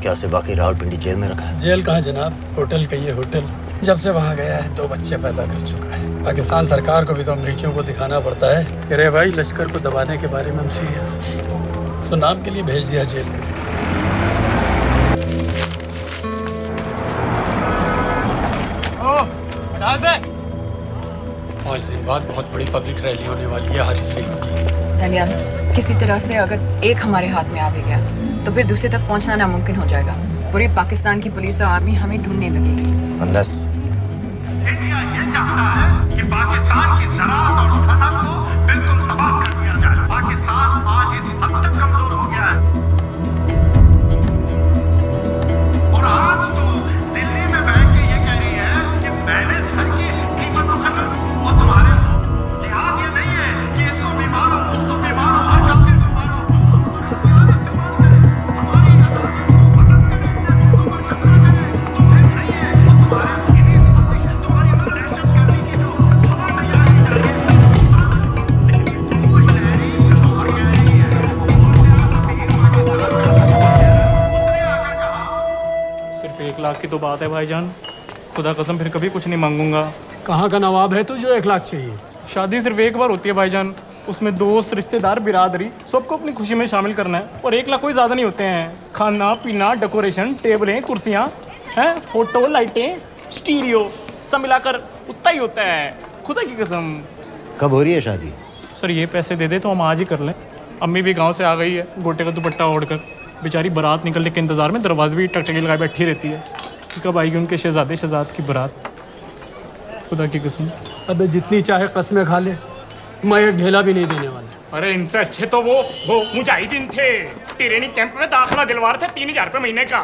क्या से वाकई रावलपिंडी जेल में रखा है? जेल कहाँ जनाब, होटल का ये होटल. जब से वहाँ गया है 2 बच्चे पैदा कर चुका है. पाकिस्तान सरकार को भी तो अमरीकियों को दिखाना पड़ता है. अरे भाई, लश्कर को दबाने के बारे में हम सीरियस हैं. सो नाम के लिए भेज दिया जेल में. 5 दिन बाद बहुत बड़ी पब्लिक रैली होने वाली है हारिस सईद की. दनियाल, किसी तरह से अगर एक हमारे हाथ में आ भी गया तो फिर दूसरे तक पहुंचना नामुमकिन हो जाएगा. पूरी पाकिस्तान की पुलिस और आर्मी हमें ढूंढने लगेगी. Unless इंडिया ये चाहता है कि पाकिस्तान की ज़राअत और सनअत को बिल्कुल तबाह कर दिया जाए. पाकिस्तान आज इस हद तक कमजोर हो गया है, और आज तो तो बात है भाईजान, खुदा कसम फिर कभी कुछ नहीं मांगूंगा। कहाँ का नवाब है तू जो 1 लाख चाहिए? शादी सिर्फ एक बार होती है भाईजान, उसमें दोस्त रिश्तेदार बिरादरी सबको अपनी खुशी में शामिल करना है, और 1 लाख कोई ज़्यादा नहीं होते हैं। खाना पीना, डेकोरेशन, टेबलें, कुर्सियाँ हैं, फोटो, लाइटें, स्टीरियो सब मिलाकर उतना ही होता है, खुदा की कसम। कब हो रही है शादी? सर ये पैसे दे दे तो हम आज ही कर लें। अम्मी भी गांव से आ गई है गोटे का दुपट्टा ओढ़कर, बेचारी बारात निकलने के इंतज़ार में दरवाजे भी टकटकी लगाए बैठी रहती है कि कब आएगी उनके शहजाद की बारात, खुदा की कसम। अबे जितनी चाहे कस्में खा ले, मैं एक ढेला भी नहीं देने वाला। अरे इनसे अच्छे तो वो मुजाहिदीन थे, ट्रेनिंग कैंप में दाखिला दिलवा रहे थे 3000 रुपये महीने का,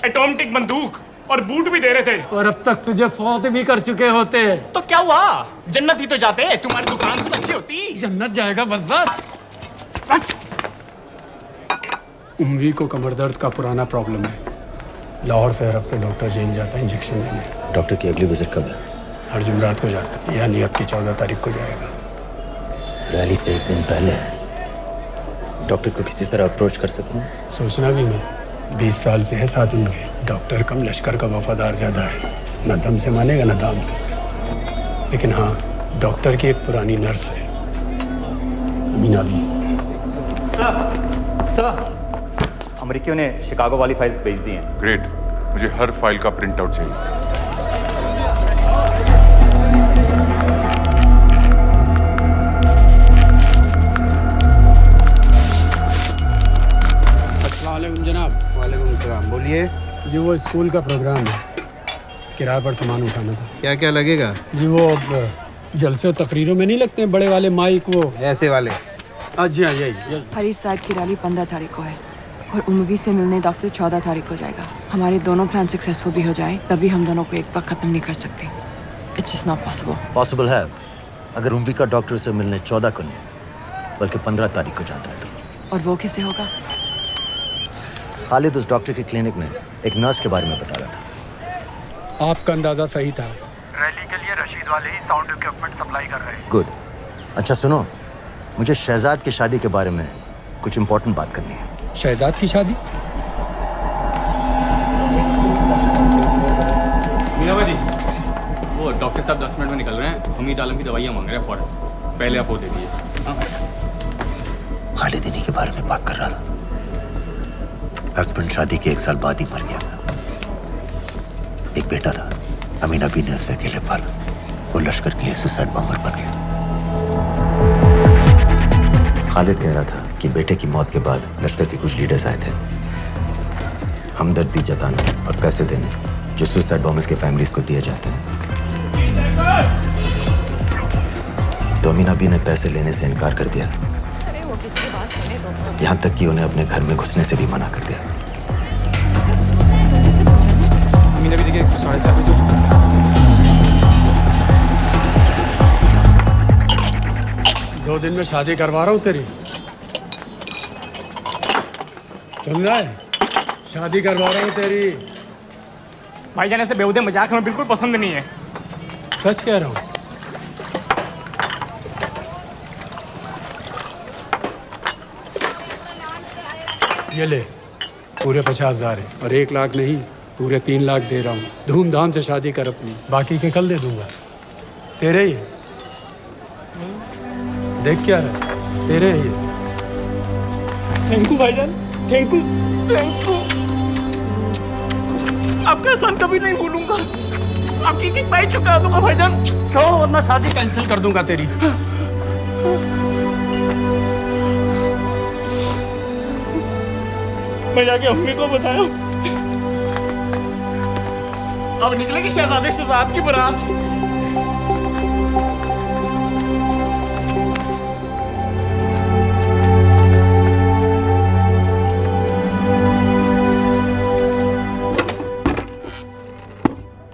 ऑटोमेटिक बंदूक और बूट भी दे रहे थे। और अब तक तुझे फौत भी कर चुके होते। तो क्या हुआ, जन्नत ही तो जाते, तुम्हारी दुकान से अच्छी होती। जन्नत जाएगा बस। उम्वी को कमर दर्द का पुराना प्रॉब्लम है, लाहौर से हर हफ्ते डॉक्टर जेल जाता है इंजेक्शन देने। डॉक्टर की अगली विजिट कब है? हर जुमरात को जाता है, यानी अब की 14 तारीख को जाएगा। रैली से 1 दिन पहले डॉक्टर को किसी तरह अप्रोच कर सकते हैं? सोचना भी नहीं, 20 साल से है साथ उनके। डॉक्टर कम लश्कर का वफादार ज़्यादा है, न दम से मानेगा न दाम से। लेकिन हाँ, डॉक्टर की एक पुरानी नर्स है, अमीना भी। सर, अमेरिकियों ने शिकागो वाली फाइल्स भेज दी हैं। ग्रेट, मुझे हर फाइल का प्रिंट आउट चाहिए। अस्सलामुअलैकुम जनाब। वालेकुम सलाम, बोलिए। जी वो स्कूल का प्रोग्राम है, किराए पर सामान उठाना था। क्या क्या लगेगा? जी वो जलसे तकरीरों में नहीं लगते हैं बड़े वाले माइक, वो ऐसे वाले? जी हाँ, यही। हरीश साहब की रैली 15 तारीख को है और उम्वी से मिलने डॉक्टर 14 तारीख को जाएगा। हमारे दोनों प्लान सक्सेसफुल भी हो जाए तभी हम दोनों को एक बार ख़त्म नहीं कर सकते। It's just not possible. Possible है अगर उम्वी का डॉक्टर से मिलने 14 को नहीं बल्कि 15 तारीख को जाता है तो। और वो कैसे होगा? खालिद उस डॉक्टर के क्लिनिक में एक नर्स के बारे में बता रहा था। आपका अंदाजा सही था। रैली के लिए रशीद वाले ही साउंड इक्विपमेंट सप्लाई कर रहे हैं। गुड। अच्छा सुनो, मुझे शहजाद की शादी के बारे में कुछ इम्पोर्टेंट बात करनी है। शहजाद की शादी? मीना जी, वो डॉक्टर साहब 10 मिनट में निकल रहे हैं। हमीद आलम की दवाइयाँ मांग रहे हैं फौरन, पहले आप वो दे दीजिए। खालिद इन्हीं के बारे में बात कर रहा था। हस्बैंड शादी के 1 साल बाद ही मर गया। एक बेटा था, अमीना भी ने उसे अकेले पाला। वो लश्कर के लिए सुसाइड बॉम्बर बन गया। खालिद कह रहा था कि बेटे की मौत के बाद लश्कर के कुछ लीडर्स आए थे हमदर्दी जताने और पैसे देने, जो सुसाइड बॉम्बर्स के फैमिलीज को दिए जाते हैं। तो अमीना भी ने पैसे लेने से इनकार कर दिया, यहाँ तक कि उन्हें अपने घर में घुसने से भी मना कर दिया। अमीना भी देखिए 7:30 2 दिन में शादी करवा रहा हूँ तेरी, सुन रहा है? शादी करवा रहा हूँ तेरी। भाईजान ऐसे बेहुदे मजाक हमें बिल्कुल पसंद नहीं है। सच कह रहा हूँ। ये ले, पूरे 50,000 है और 1 लाख नहीं, पूरे 3 लाख दे रहा हूँ। धूमधाम से शादी कर अपनी, बाकी के कल दे दूंगा। तेरे ही है। देख क्या है, तेरे ही है। थैंक यू भाईजान, थैंक यू, थैंक यू। आपका एहसान कभी नहीं भूलूंगा। आपकी एक बाई चुका दूंगा भाईजान। क्यों, वरना शादी कैंसिल कर दूंगा तेरी। मैं जाके अम्मी को बताया, अब निकलेगी शहजादे शहजाद की बारात।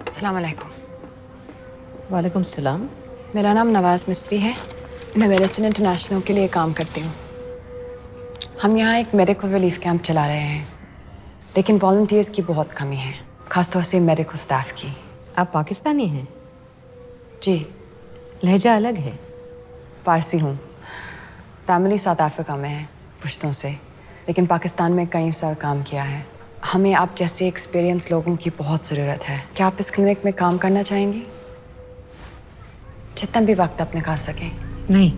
अस्सलाम वालेकुम। वालेकुम सलाम। मेरा नाम नवाज़ मिस्त्री है, मैं मेडिसिन इंटरनेशनल के लिए काम करती हूँ। हम यहाँ एक मेडिकल रिलीफ कैंप चला रहे हैं, लेकिन वॉलंटियर्स की बहुत कमी है, खासतौर से मेडिकल स्टाफ की। आप पाकिस्तानी हैं? जी। लहजा अलग है। पारसी हूँ, फैमिली साउथ अफ्रीका में है पुश्तों से, लेकिन पाकिस्तान में कई साल काम किया है। हमें आप जैसे एक्सपीरियंस लोगों की बहुत ज़रूरत है। क्या आप इस क्लिनिक में काम करना चाहेंगी? जितना भी वक्त आप निकाल सकें। नहीं।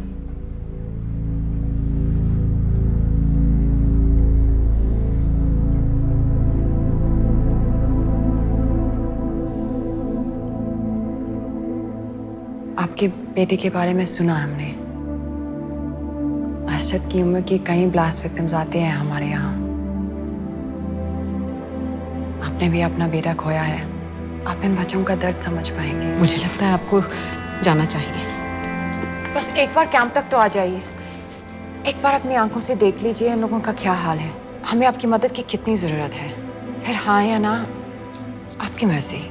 आपके बेटे के बारे में सुना हमने। अरशद की उम्र के कई ब्लास्ट विक्टिम्स आते हैं हमारे यहाँ। आपने भी अपना बेटा खोया है। आप इन बच्चों का दर्द समझ पाएंगे। मुझे लगता है आपको जाना चाहिए। बस एक बार कैंप तक तो आ जाइए। एक बार अपनी आंखों से देख लीजिए इन लोगों का क्या हाल है। हमें आपकी मदद की कितनी जरूरत है। फिर हाँ या ना आपकी मर्जी।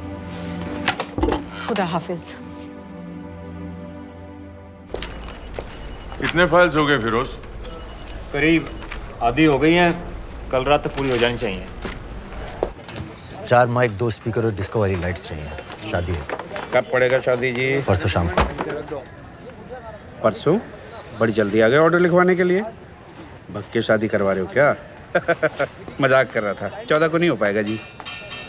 खुदा हाफिज। कितने फाइल्स हो गए फिरोज? करीब आधी हो गई हैं। कल रात तक पूरी हो जानी चाहिए। 4 माइक, 2 स्पीकर और डिस्को वाली लाइट्स चाहिए। शादी है। कब पड़ेगा शादी जी? परसों शाम को। परसों? बड़ी जल्दी आ गए ऑर्डर लिखवाने के लिए। भग के शादी करवा रहे हो क्या? मजाक कर रहा था। 14 को नहीं हो पाएगा जी,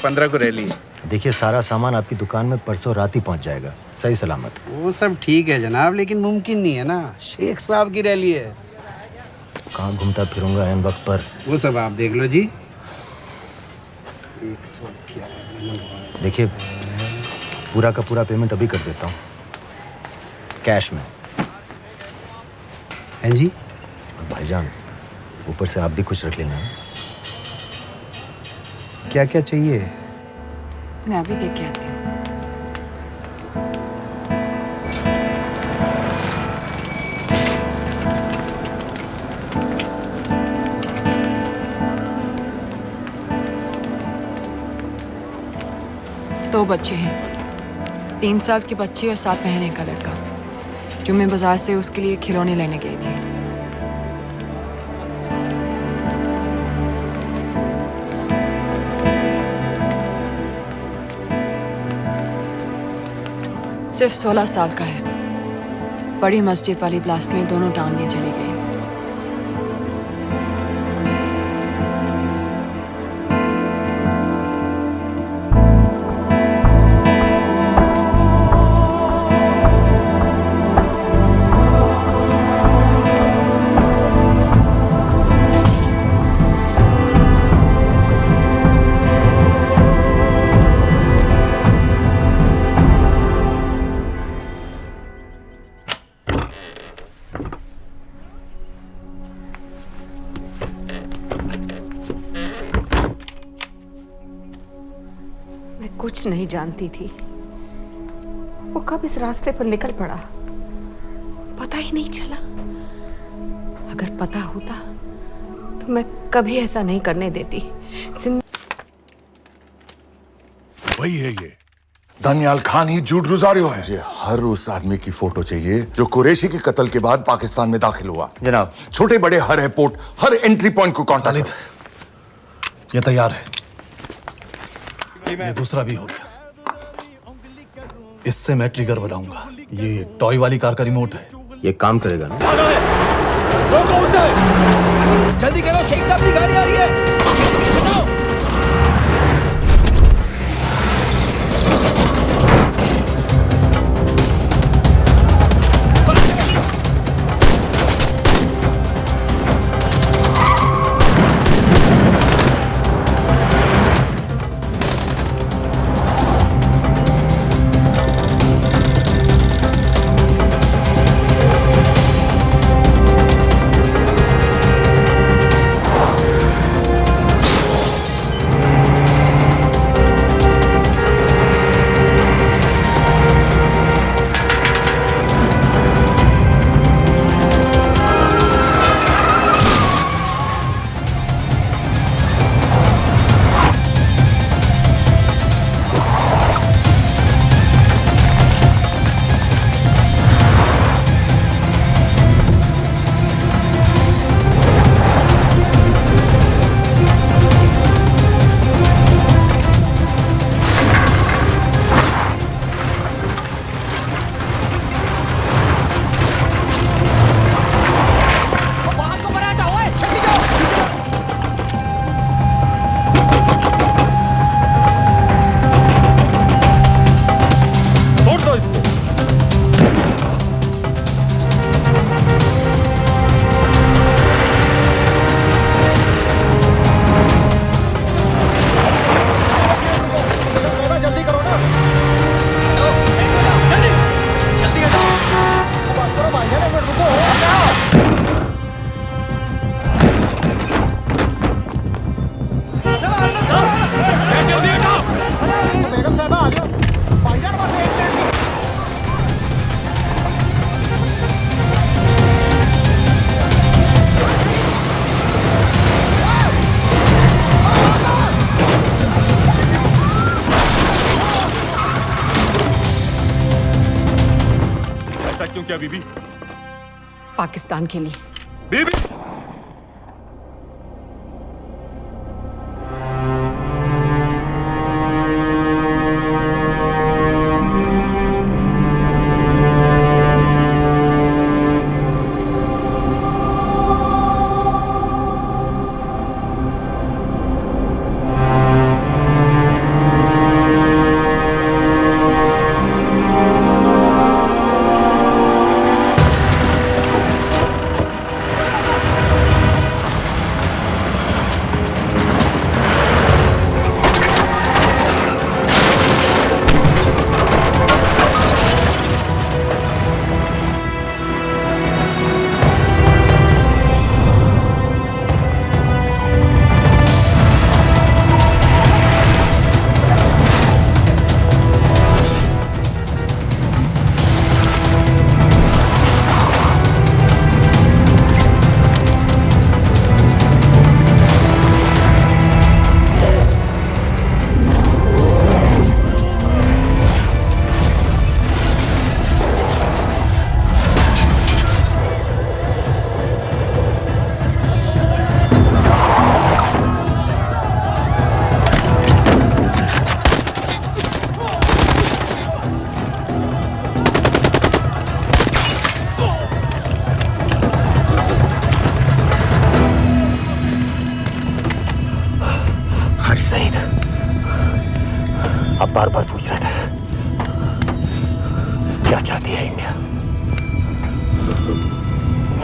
15 को रैली है। देखिए, सारा सामान आपकी दुकान में परसों रात ही पहुंच जाएगा, सही सलामत। वो सब ठीक है जनाब, लेकिन मुमकिन नहीं है ना। शेख साहब की रैली है। कहाँ घूमता फिरूंगा इन वक्त पर? वो सब आप देख लो जी। देखिए, पूरा का पूरा पेमेंट अभी कर देता हूँ, कैश में। हैं जी? भाईजान, ऊपर से आप भी कुछ रख लेना। क्या क्या चाहिए? मैं अभी देख के आती हूँ। दो बच्चे हैं, 3 साल के बच्चे और 7 महीने का लड़का, जो मैं बाजार से उसके लिए खिलौने लेने गई थी। सिर्फ 16 साल का है। बड़ी मस्जिद वाली ब्लास्ट में दोनों टांगें चली गई। कुछ नहीं जानती थी, वो कब इस रास्ते पर निकल पड़ा पता ही नहीं चला। अगर पता होता तो मैं कभी ऐसा नहीं करने देती। वही है ये दानियाल खान ही झूठ रुजारियो है। मुझे हर उस आदमी की फोटो चाहिए जो कुरैशी के कत्ल के बाद पाकिस्तान में दाखिल हुआ। जनाब, छोटे बड़े हर एयरपोर्ट, हर एंट्री पॉइंट को कांटेक्ट। ये तैयार है। ये दूसरा भी हो गया। इससे मैं ट्रिगर बनाऊंगा। ये टॉय वाली कार का रिमोट है। ये काम करेगा ना? रोको उसे! जल्दी करो, शेख साहब की गाड़ी आ रही है। पाकिस्तान के लिए। बीबी सईद, अब बार बार पूछ रहे थे क्या चाहती है इंडिया?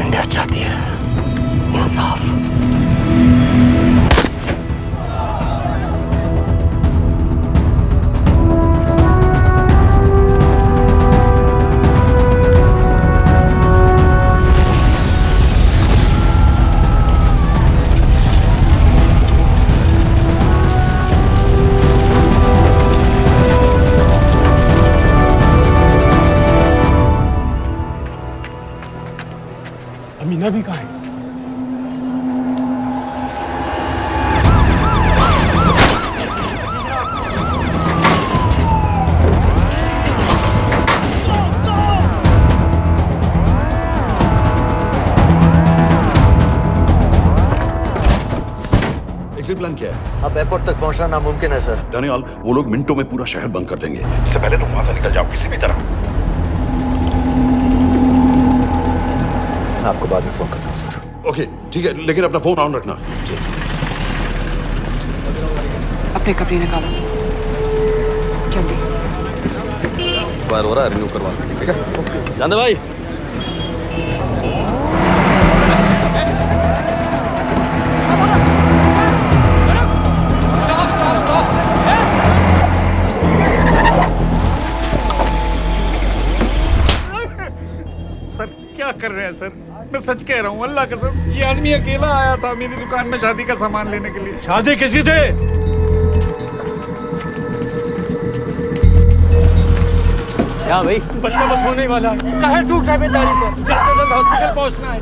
इंडिया चाहती है इंसाफ। अमीना भी कहाँ है? एग्जिट प्लान क्या है? अब एयरपोर्ट तक पहुंचना नामुमकिन है सर। दानियाल, वो लोग मिनटों में पूरा शहर बंद कर देंगे। इससे पहले तुम वहां से निकल जाओ किसी भी तरह। मैं आपको बाद में फोन करता हूँ सर। ओके ठीक है, लेकिन अपना फोन ऑन रखना। अपने कपड़े निकालो जल्दी। एक्सपायर हो रहा है, रिन्यू करवा लो, ठीक है? जान दे भाई। सर क्या कर रहे हैं सर? मैं सच कह रहा हूँ, अल्लाह कसम, ये आदमी अकेला आया था मेरी दुकान में शादी का सामान लेने के लिए। शादी किसकी थे? क्या भाई? बच्चा बस होने वाला है। काहे टूट रहा है बेचारी पर? जल्द से जल्द हॉस्पिटल पहुंचना है।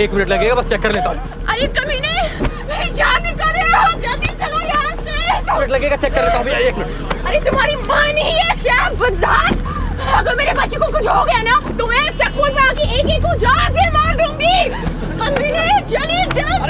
1 मिनट लगेगा, बस चेक कर लेता हूँ। अरे कमीने, मेरी जान निकाल रहे हो, जल्दी चलो यहाँ से। 1 मिनट लगेगा, चेक कर लेता हूँ भैया, 1 मिनट। अरे तुम्हारी माँ नहीं है क्या बदजात? अगर मेरे बच्चे को कुछ हो गया ना तो मैं चक्कू में आके एक को जान से मार दूंगी। कमीने चलिए जल्द।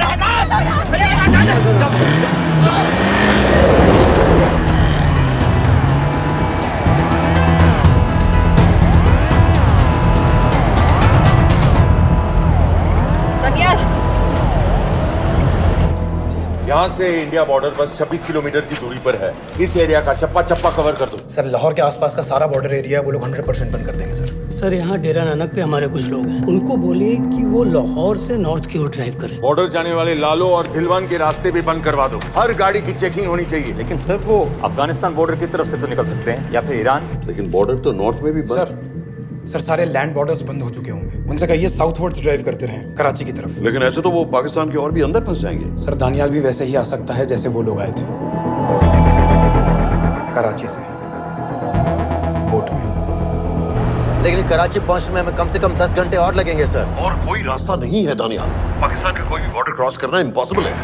यहाँ से इंडिया बॉर्डर बस 26 किलोमीटर की दूरी पर है। इस एरिया का चप्पा चप्पा कवर कर दो। सर लाहौर के आसपास का सारा बॉर्डर एरिया वो लोग 100% बंद कर देंगे सर। सर यहाँ डेरा नानक पे हमारे कुछ लोग हैं, उनको बोलिए कि वो लाहौर से नॉर्थ की ओर ड्राइव करें। बॉर्डर जाने वाले लालो और दिलवान के रास्ते भी बंद करवा दो। हर गाड़ी की चेकिंग होनी चाहिए। लेकिन सर वो अफगानिस्तान बॉर्डर की तरफ से तो निकल सकते हैं या फिर ईरान। लेकिन बॉर्डर तो नॉर्थ में भी बंद। सर सारे लैंड बॉर्डर्स बंद हो चुके होंगे। उनसे कहिए साउथवर्ड्स ड्राइव करते रहें कराची की तरफ। लेकिन ऐसे तो वो पाकिस्तान के और भी अंदर फंस जाएंगे। सर दानियाल भी वैसे ही आ सकता है जैसे वो लोग आए थे, कराची से बोट में। लेकिन कराची पहुंचने में हमें कम से कम 10 घंटे और लगेंगे सर। और कोई रास्ता नहीं है दानियाल। पाकिस्तान का कोई भी बॉर्डर क्रॉस करना इम्पॉसिबल है।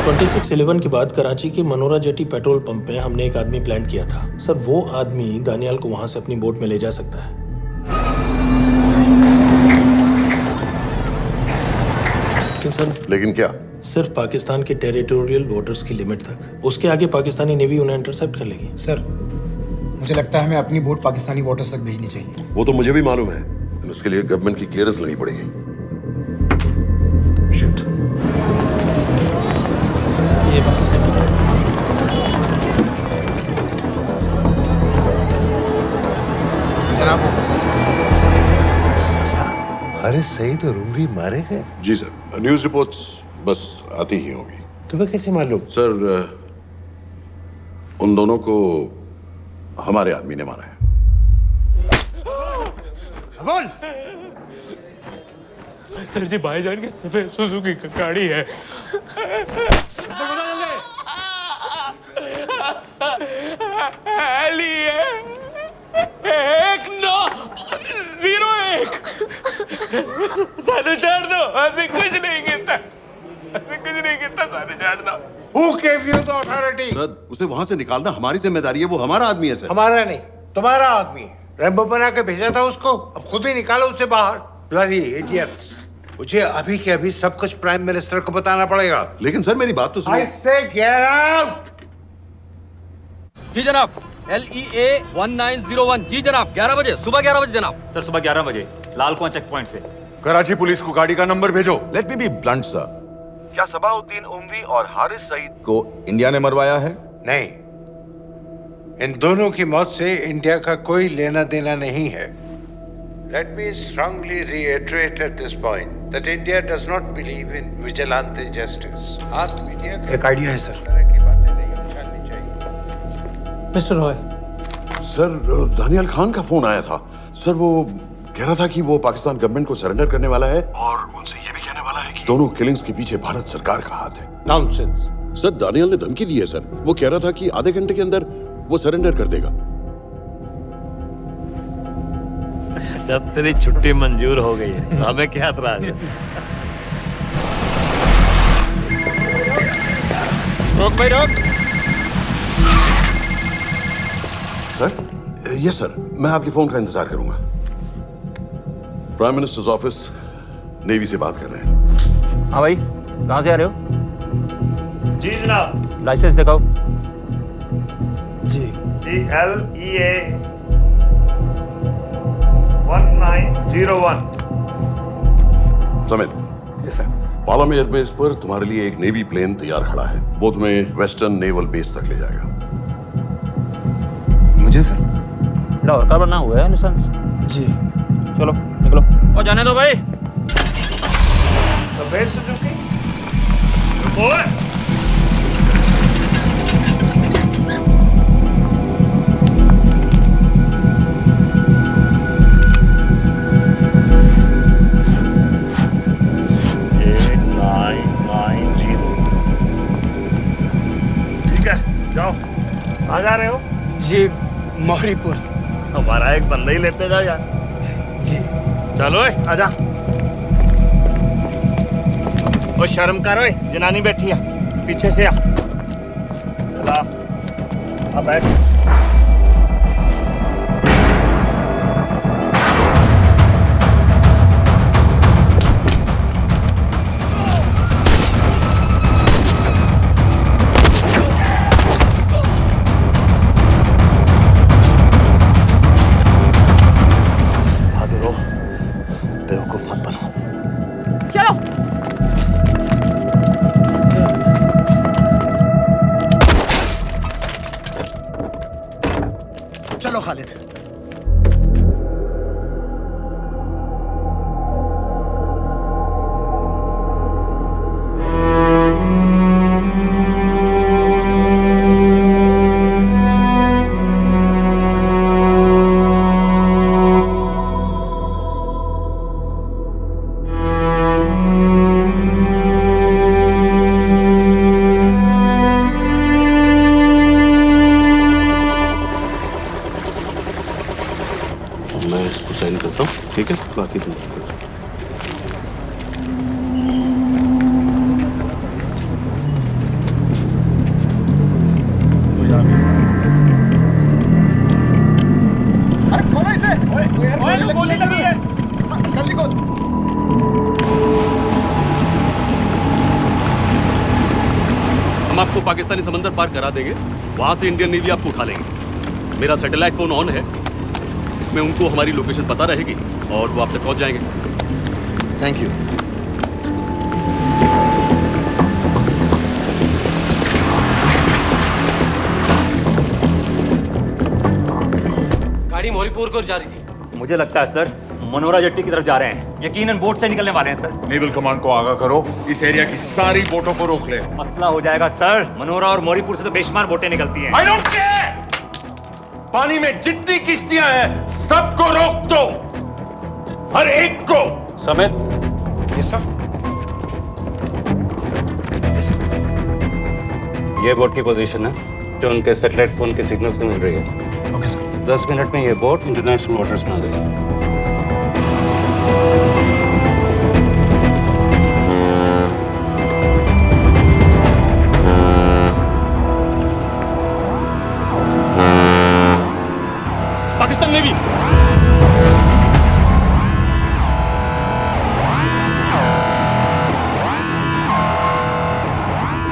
26/11 के बाद कराची के मनोरा जेटी पेट्रोल पंप में हमने एक आदमी प्लांट किया था सर। वो आदमी दानियाल को वहां से अपनी बोट में ले जा सकता है। लेकिन क्या? सिर्फ पाकिस्तान के टेरिटोरियल वाटर्स की लिमिट तक। उसके आगे पाकिस्तानी नेवी उन्हें इंटरसेप्ट कर लेगी। सर मुझे लगता है हमें अपनी बोट पाकिस्तानी वाटर्स तक भेजनी चाहिए। वो तो मुझे भी मालूम है, लेकिन उसके लिए गवर्नमेंट की क्लियरेंस लेनी पड़ेगी। शिट। ये बस जनाब, हारिस सईद और उमवी मारे गए? जी सर, न्यूज़ रिपोर्ट्स बस आती ही होंगी। तुम्हें कैसे मालूम? सर उन दोनों को हमारे आदमी ने मारा है। बोल। सर जी भाईजान की सफेद सुजुकी की गाड़ी है। एली है 1901। साधु छोड़ दो, ऐसे कुछ नहीं कहता, ऐसे कुछ नहीं कहता, साधु छोड़ दो। Who gave you the authority? Sir उसे वहां से निकालना हमारी जिम्मेदारी है, वो हमारा आदमी है सर। हमारा नहीं, तुम्हारा आदमी है। रैम्बो बना के भेजा था उसको, अब खुद ही निकालो उसे बाहर। Bloody idiots! मुझे अभी के अभी सब कुछ प्राइम मिनिस्टर को बताना पड़ेगा। लेकिन सर मेरी बात तो सुनो। I say get out! जी जनाब, LEA 1901। जी जनाब, 11 बजे, सुबह 11 बजे जनाब। सर सुबह 11 बजे लाल कुआं चेक पॉइंट से। कराची पुलिस को गाड़ी का नंबर भेजो। Let me be blunt sir, क्या सबाउद्दीन उमवी और हारिस सईद को इंडिया ने मरवाया है? नहीं, इन दोनों की मौत से इंडिया का कोई लेना देना नहीं है। Let me strongly reiterate at this point that India does not believe in vigilante justice. आप मीडिया एक आइडिया है सर। की बातें नहीं उछालनी चाहिए। मिस्टर रॉय, सर दानियाल खान का फोन आया था। सर वो कह रहा था कि वो पाकिस्तान गवर्नमेंट को सरेंडर करने वाला है और उनसे ये भी कहने वाला है कि दोनों किलिंग्स के पीछे भारत सरकार का हाथ है। Nonsense. सर दानियाल ने धमकी दी है सर। वो कह रहा था कि आधे घंटे के अंदर वो सरेंडर कर देगा। जब तेरी छुट्टी मंजूर हो गई है हमें क्या एतराज है? रोक भाई रोक। सर यस सर, मैं आपके फोन का इंतजार करूंगा। प्राइम मिनिस्टर्स ऑफिस नेवी से बात कर रहे हैं। हाँ भाई, कहाँ से आ रहे हो? जी जनाब। लाइसेंस दिखाओ। जी LEA 1901। Samit. Yes sir. Palam airbase पर तुम्हारे लिए एक नेवी प्लेन तैयार खड़ा है। वो तुम्हें वेस्टर्न नेवल बेस तक ले जाएगा। मुझे सर? लाहौर का बना हुआ है लाइसेंस। जी चलो निकलो। और जाने दो भाई। सफेद सुजुकी बोल। जाओ, कहाँ जा रहे हो? जी मौरीपुर। हमारा एक बंदा ही लेते जाओ यार। जी चलो आजा। ओ शर्म करो, जनानी बैठी है पीछे से आ। चला अब बैठ। चलो खालिद। मैं इसको साइन करता हूँ, ठीक है? बाकी तुम करो। आपको पाकिस्तानी समंदर पार करा देंगे, वहां से इंडियन नेवी आपको उठा लेंगे। मेरा सैटेलाइट फोन ऑन है, इसमें उनको हमारी लोकेशन पता रहेगी और वो आप तक पहुंच जाएंगे। Thank you. गाड़ी मौरीपुर को जा रही थी। मुझे लगता है सर मनोरा जेट्टी की तरफ जा रहे हैं। यकीनन बोट से निकलने वाले हैं सर। नेवल कमांड को आगाह करो, इस एरिया की सारी बोटों को रोक ले। मसला हो जाएगा सर। मनोरा और मौरीपुर से तो बेशुमार बोटें निकलती हैं। I don't care! पानी में जितनी किश्तियां हैं सबको रोक दो, हर एक को। समेत ये सब ये बोट की पोजीशन है जो उनके सैटेलाइट फोन के सिग्नल से मिल रही है। Okay sir. 10 मिनट में ये बोट इंटरनेशनल वाटर्स में आ गई। पाकिस्तान नेवी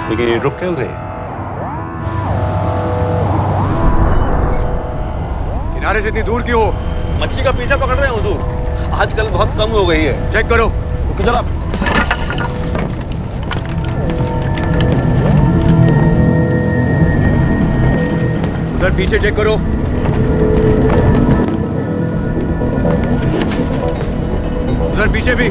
लेकिन ये रुक क्यों गए? किनारे से इतनी दूर क्यों हो? मच्छी का पीछा पकड़ रहे हैं हुजूर, आजकल बहुत कम हो गई है। चेक करो। ओके जनाब। उधर पीछे चेक करो। उधर पीछे भी।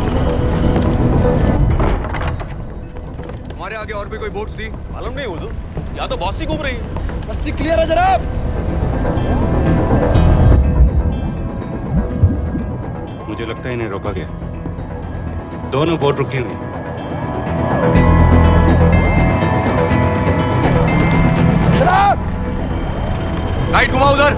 हमारे आगे और भी कोई बोट्स थी? मालूम नहीं हुजूर, यहाँ तो बहुत सी घूम रही है। बस्ती क्लियर है जनाब। मुझे लगता है इन्हें रोका गया। दोनों बोट रुकी हुई। जनाब लाइट घुमा उधर।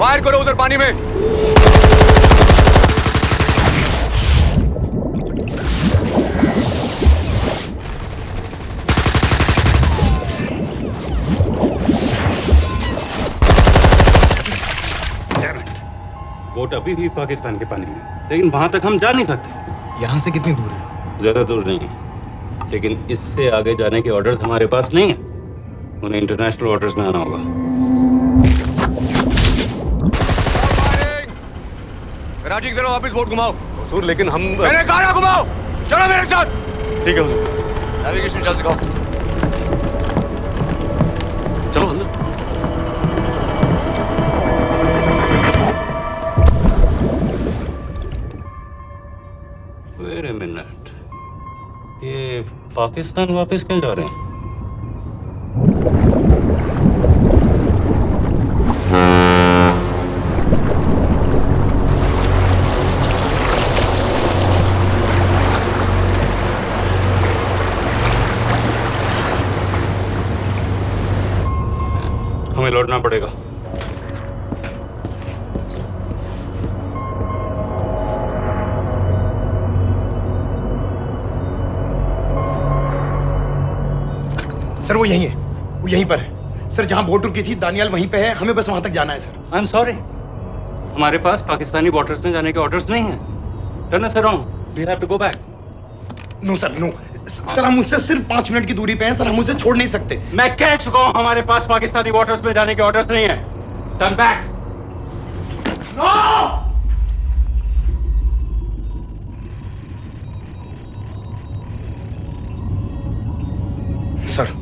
फायर करो उधर पानी में। बोट अभी भी पाकिस्तान के पानी में, लेकिन वहां तक हम जा नहीं सकते। यहाँ से कितनी दूर है? ज्यादा दूर नहीं है, लेकिन इससे आगे जाने के ऑर्डर्स हमारे पास नहीं है। उन्हें इंटरनेशनल वाटर्स में आना होगा। राजी की तरफ वापस बोट घुमाओ। हुजूर लेकिन हम मैंने कहा ना घुमाओ। चलो मेरे साथ। ठीक है हुजूर। नेविगेशन चार्ज दिखाओ। चलो अंदर। वेट अ मिनट, ये पाकिस्तान वापस क्यों जा रहे हैं? हमें लौटना पड़ेगा। सर वो यहीं है, वो यहीं पर है। सर जहां बोट रुकी थी दानियाल वहीं पे है, हमें बस वहां तक जाना है सर। आई एम सॉरी, हमारे पास पाकिस्तानी वाटर्स में जाने के ऑर्डर्स नहीं है। Turn us around, we have to go back. No sir, no sir, हम मुझसे सिर्फ 5 मिनट की दूरी पे हैं सर, हम उसे छोड़ नहीं सकते। मैं कह चुका हूं हमारे पास पाकिस्तानी वाटर्स में जाने के ऑर्डर्स नहीं है। Turn back. नो! सर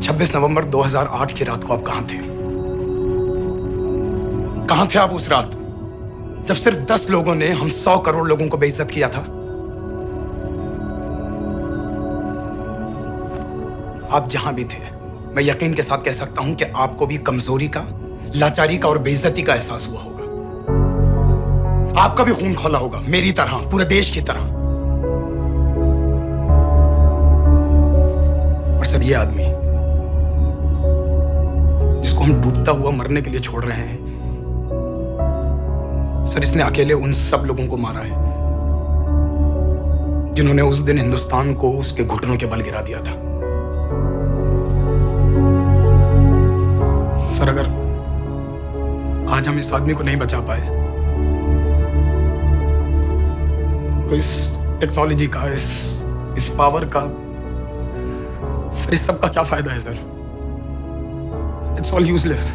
26 नवंबर 2008 की रात को आप कहां थे? कहां थे आप उस रात जब सिर्फ 10 लोगों ने हम 100 करोड़ लोगों को बेइज्जत किया था? आप जहां भी थे, मैं यकीन के साथ कह सकता हूं कि आपको भी कमजोरी का, लाचारी का और बेइज्जती का एहसास हुआ होगा। आपका भी खून खौला होगा, मेरी तरह, पूरे देश की तरह। और सब ये आदमी जिसको हम डूबता हुआ मरने के लिए छोड़ रहे हैं, सर इसने अकेले उन सब लोगों को मारा है जिन्होंने उस दिन हिंदुस्तान को उसके घुटनों के बल गिरा दिया था। सर, अगर आज हम इस आदमी को नहीं बचा पाए तो इस टेक्नोलॉजी का, इस पावर का, सर इस सब का क्या फायदा है सर? It's all useless.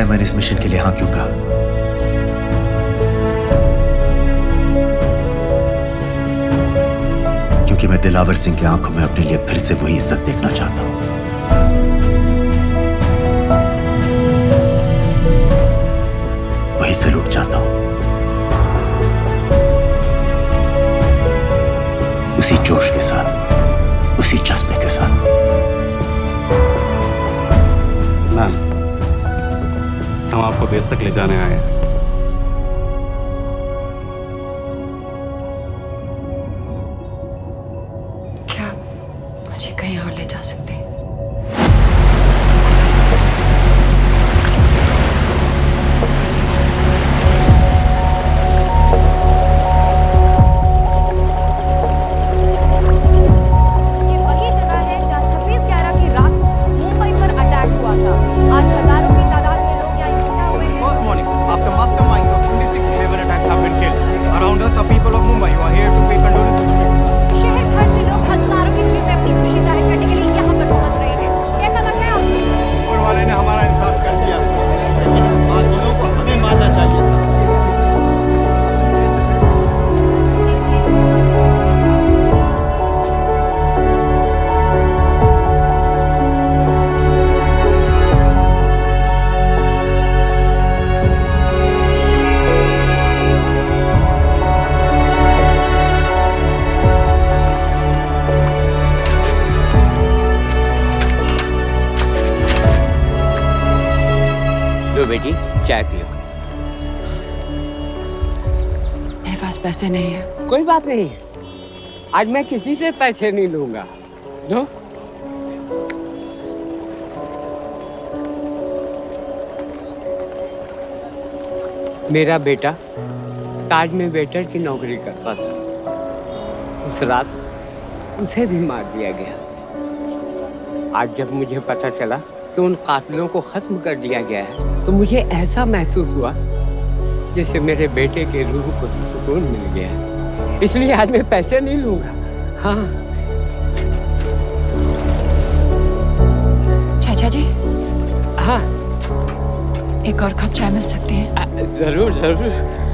मैंने इस मिशन के लिए हाँ क्यों कहा? क्योंकि मैं दिलावर सिंह की आंखों में अपने लिए फिर से वही इज्जत देखना चाहता हूं, वही सैल्यूट चाहता हूं, उसी जोश के साथ, उसी जज्बे के साथ। मैम, हम आपको बेस तक ले जाने आए हैं। क्या मुझे कहीं और ले जा सकते हैं? ये वही जगह है जहां 26/11 की रात को मुंबई पर अटैक हुआ था। आज हजारों की तादाद में लोग यहाँ इकट्ठा हुए हैं। First morning, after masterminds of 26/11 attacks have been killed, around us are people of Mumbai who are here to pay condolence to the victims. शहर भर से लोग हजारों की भीड़ में अपनी खुशी जाहिर करने के लिए यहाँ पर पहुँच रहे हैं। कैसा लग रहा है आपको? ऊपर वाले ने हमारा इंसाफ कर दिया, लेकिन बाकियों को हमें मानना चाहिए था। लो बेटी, चाय पियो। मेरे पास पैसे नहीं है। कोई बात नहीं, आज मैं किसी से पैसे नहीं लूंगा। दो। मेरा बेटा ताज में वेटर की नौकरी करता था। उस रात उसे भी मार दिया गया। आज जब मुझे पता चला कि उन कातिलों को खत्म कर दिया गया है तो मुझे ऐसा महसूस हुआ जैसे मेरे बेटे के रूह को सुकून मिल गया है। इसलिए आज मैं पैसे नहीं लूंगा। हाँ चाचा जी, हाँ, एक और कप चाय मिल सकती है? जरूर जरूर।